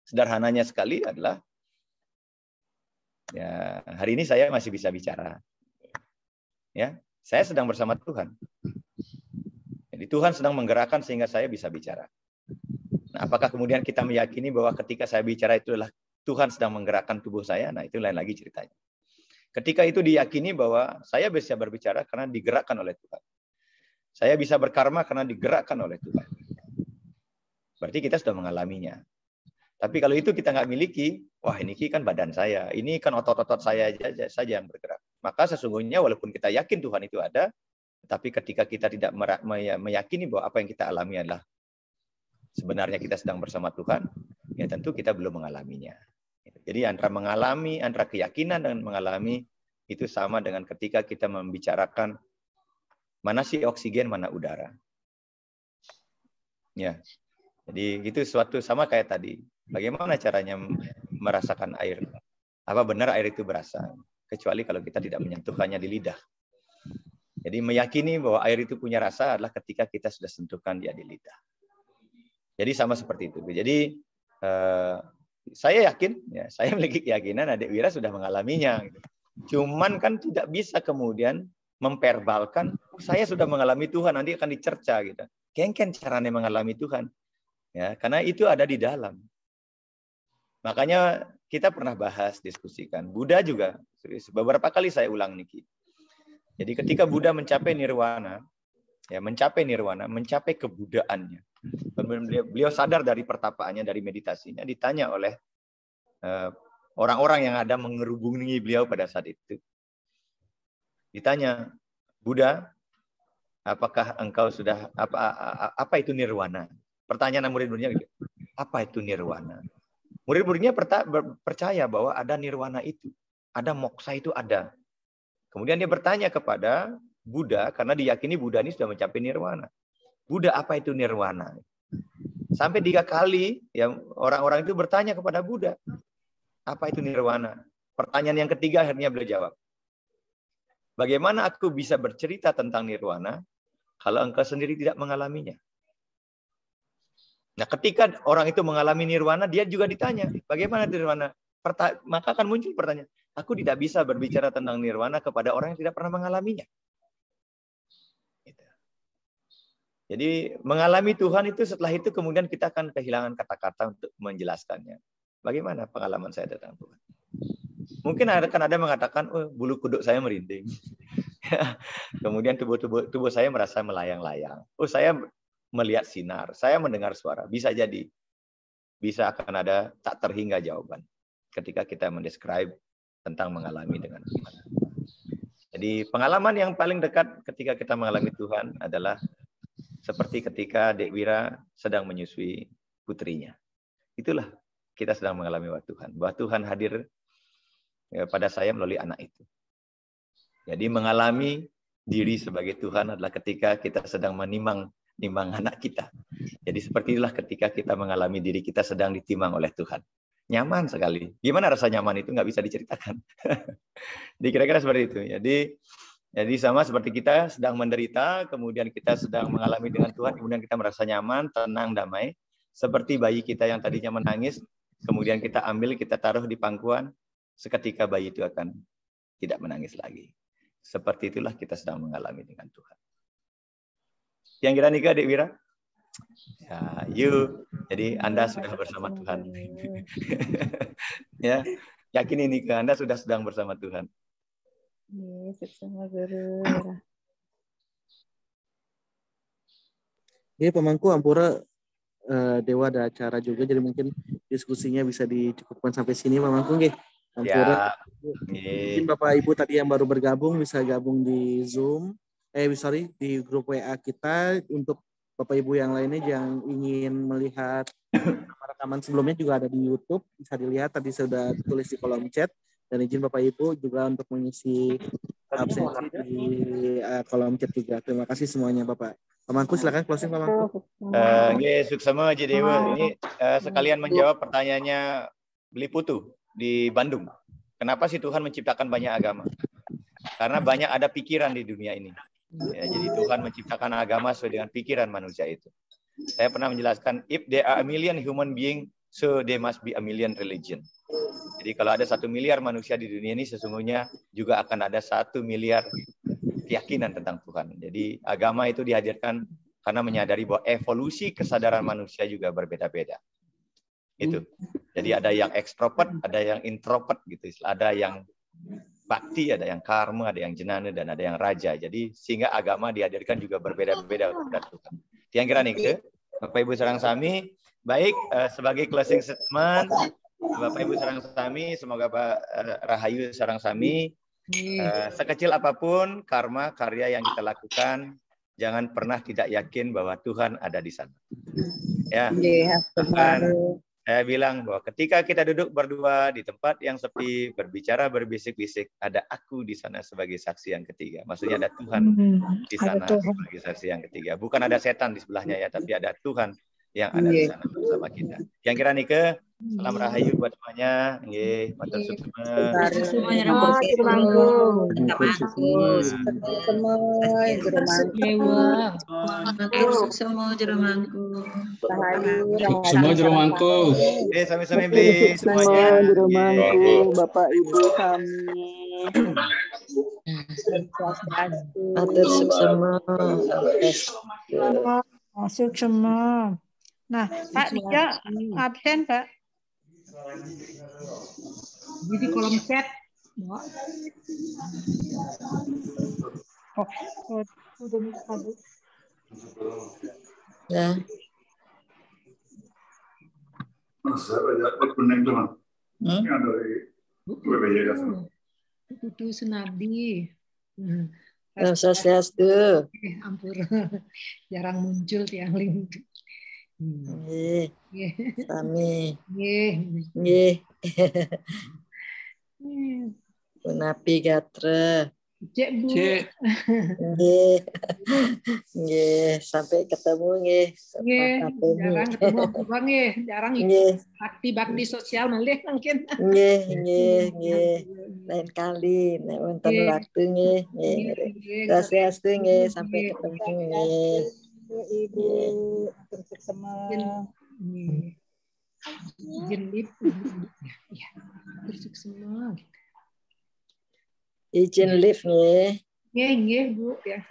Sederhananya sekali adalah, ya, hari ini saya masih bisa bicara. Ya, saya sedang bersama Tuhan. Jadi Tuhan sedang menggerakkan sehingga saya bisa bicara. Nah, apakah kemudian kita meyakini bahwa ketika saya bicara itu adalah Tuhan sedang menggerakkan tubuh saya? Nah, itu lain lagi ceritanya. Ketika itu diyakini bahwa saya bisa berbicara karena digerakkan oleh Tuhan. Saya bisa berkarma karena digerakkan oleh Tuhan. Berarti kita sudah mengalaminya. Tapi kalau itu kita nggak miliki, wah ini kan badan saya, ini kan otot-otot saya saja yang bergerak. Maka sesungguhnya walaupun kita yakin Tuhan itu ada, tapi ketika kita tidak meyakini bahwa apa yang kita alami adalah sebenarnya kita sedang bersama Tuhan, ya tentu kita belum mengalaminya. Jadi antara keyakinan dan mengalami itu sama dengan ketika kita membicarakan mana sih oksigen, mana udara. Ya. Jadi itu suatu sama kayak tadi. Bagaimana caranya merasakan air? Apa benar air itu berasa? Kecuali kalau kita tidak menyentuhkannya di lidah. Jadi meyakini bahwa air itu punya rasa adalah ketika kita sudah sentuhkan dia di lidah. Jadi sama seperti itu. Jadi saya yakin, ya, saya memiliki keyakinan Adik Wira sudah mengalaminya. Cuman kan tidak bisa kemudian memperbalkan, saya sudah mengalami Tuhan, nanti akan dicerca gitu. Kengken caranya mengalami Tuhan. Ya, karena itu ada di dalam. Makanya kita pernah bahas, diskusikan. Buddha juga, beberapa kali saya ulang Niki. Jadi ketika Buddha mencapai nirwana, mencapai kebudaannya. Beliau sadar dari pertapaannya, dari meditasinya, ditanya oleh orang-orang yang ada mengerubungi beliau pada saat itu. Ditanya, Buddha, apakah engkau sudah apa itu nirwana? Pertanyaan murid-muridnya, apa itu nirwana? Murid-muridnya percaya bahwa ada nirwana itu, ada moksa itu ada. Kemudian dia bertanya kepada Buddha, karena diyakini Buddha ini sudah mencapai nirwana. Buddha, apa itu nirwana? Sampai 3 kali ya orang-orang itu bertanya kepada Buddha, apa itu nirwana? Pertanyaan yang ketiga akhirnya beliau jawab, bagaimana aku bisa bercerita tentang nirwana kalau engkau sendiri tidak mengalaminya? Nah, ketika orang itu mengalami nirwana, dia juga ditanya, bagaimana nirwana? Maka akan muncul pertanyaan, aku tidak bisa berbicara tentang nirwana kepada orang yang tidak pernah mengalaminya. Jadi mengalami Tuhan itu setelah itu kemudian kita akan kehilangan kata-kata untuk menjelaskannya. Bagaimana pengalaman saya tentang Tuhan? Mungkin ada yang mengatakan, oh, bulu kuduk saya merinding. Kemudian tubuh saya merasa melayang-layang. Oh, saya melihat sinar, saya mendengar suara. Bisa jadi. Bisa akan ada tak terhingga jawaban ketika kita mendescribe tentang mengalami dengan Tuhan. Jadi pengalaman yang paling dekat ketika kita mengalami Tuhan adalah seperti ketika Dek Wira sedang menyusui putrinya. Itulah kita sedang mengalami bahwa Tuhan hadir pada saya melalui anak itu. Jadi mengalami diri sebagai Tuhan adalah ketika kita sedang menimang anak kita. Jadi seperti itulah ketika kita mengalami diri kita sedang ditimang oleh Tuhan. Nyaman sekali. Gimana rasa nyaman itu nggak bisa diceritakan. Jadi kira-kira seperti itu. Jadi sama seperti kita sedang menderita, kemudian kita sedang mengalami dengan Tuhan, kemudian kita merasa nyaman, tenang, damai. Seperti bayi kita yang tadinya menangis, kemudian kita ambil, kita taruh di pangkuan, seketika bayi itu akan tidak menangis lagi. Seperti itulah kita sedang mengalami dengan Tuhan. Yang kira nikah, Dek Wira? Ya, yuk. Jadi Anda sudah bersama Tuhan. Ya, yakin ini ke Anda sudah sedang bersama Tuhan. Bersama Guru. Ini pemangku Ampura Dewa ada acara juga, jadi mungkin diskusinya bisa dicukupkan sampai sini, pemangku nggih. Ampura. Mungkin Bapak Ibu tadi yang baru bergabung bisa gabung di Zoom. Di grup WA kita. Untuk Bapak Ibu yang lainnya yang ingin melihat rekaman sebelumnya juga ada di YouTube, bisa dilihat, tadi sudah tulis di kolom chat. Dan izin Bapak Ibu juga untuk mengisi absensi di kolom chat juga. Terima kasih semuanya Bapak. Pak Mangku silakan closing Pak Mangku. Suksema Haji Dewa. Ini sekalian menjawab pertanyaannya Beli Putu di Bandung. Kenapa sih Tuhan menciptakan banyak agama? Karena banyak ada pikiran di dunia ini. Ya, jadi Tuhan menciptakan agama sesuai dengan pikiran manusia itu. Saya pernah menjelaskan, if there are a million human being, so there must be a million religion. Jadi kalau ada 1 miliar manusia di dunia ini, sesungguhnya juga akan ada 1 miliar keyakinan tentang Tuhan. Jadi agama itu dihadirkan karena menyadari bahwa evolusi kesadaran manusia juga berbeda-beda. Itu. Jadi ada yang ekstrovert, ada yang introvert gitu. Ada yang bakti, ada yang karma, ada yang jenana, dan ada yang raja. Jadi sehingga agama dihadirkan juga berbeda-beda kepada Tuhan. Yang kira nih ke Bapak Ibu sareng sami, baik sebagai closing statement, Bapak Ibu sareng sami, semoga Pak Rahayu sareng sami, sekecil apapun karma karya yang kita lakukan, jangan pernah tidak yakin bahwa Tuhan ada di sana. Ya. Bahkan saya bilang bahwa ketika kita duduk berdua di tempat yang sepi, berbicara berbisik-bisik, ada aku di sana sebagai saksi yang ketiga. Maksudnya ada Tuhan di sana sebagai saksi yang ketiga. Bukan ada setan di sebelahnya ya, tapi ada Tuhan yang ada di sana bersama kita. Yang kira nih ke salam rahayu buat semuanya. Nggih, matur suwun. Semuanya Semua jero mangku. Sami-sami beli semuanya. Bapak Ibu kami. Matur semua. Masuk semua. Nah, Pak Nika absen, Pak. Di kolom chat. Ya. Itu Senabi. Swastiastu. Ampun. Jarang muncul tiang link. Nggih. Sami. Nggih. Punapi gatra. Cek Bu. Nggih. Nggih, sampai ketemu nggih. Jarang ketemu Bang nggih, jarang ikut bakti sosial malih mungkin. Nggih. Lain kali nek wonten waktu nggih. Swastiastu nggih, sampai ketemu nggih. Ibu, terus semua. Jenlip. Ya, terus semua. Izin lift nggih. Nggih, Bu ya.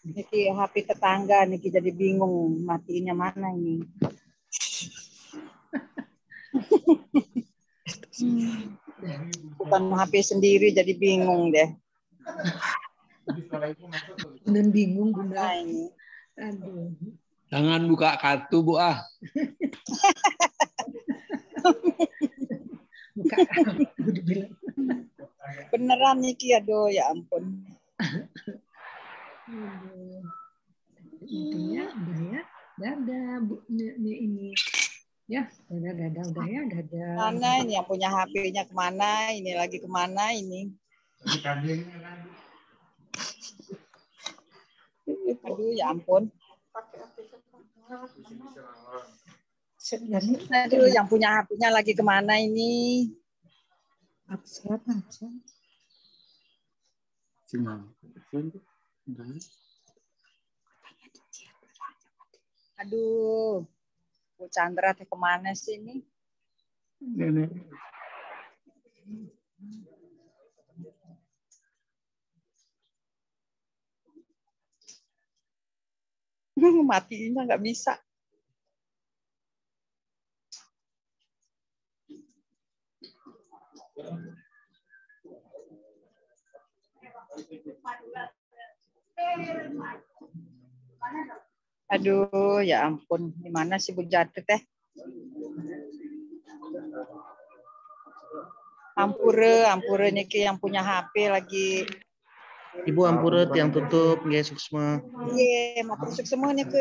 Niki HP tetangga niki jadi bingung matiinnya mana ini. Bukan HP sendiri jadi bingung deh. Dan bingung Bunda. Nah, ini. Aduh. Jangan buka kartu, Bu ah. Buka kartu dibilang. Beneran Niki, aduh ya ampun. Intinya udah ya. Dadah Bu ini. Ya, dadah udah ya, dadah. Mana ini yang punya HP-nya kemana? Ini lagi kemana ini? Aduh ya ampun. Aduh, yang punya HP-nya lagi kemana ini? Absen. Aduh, Bu Chandra teh kemana sih ini? Matinya nggak bisa. Aduh, ya ampun. Gimana sih Bu Jatuh teh? Ampure niki yang punya HP lagi. Ibu ampura tiang tutup nggih suksma. Iya, matur semua nih ke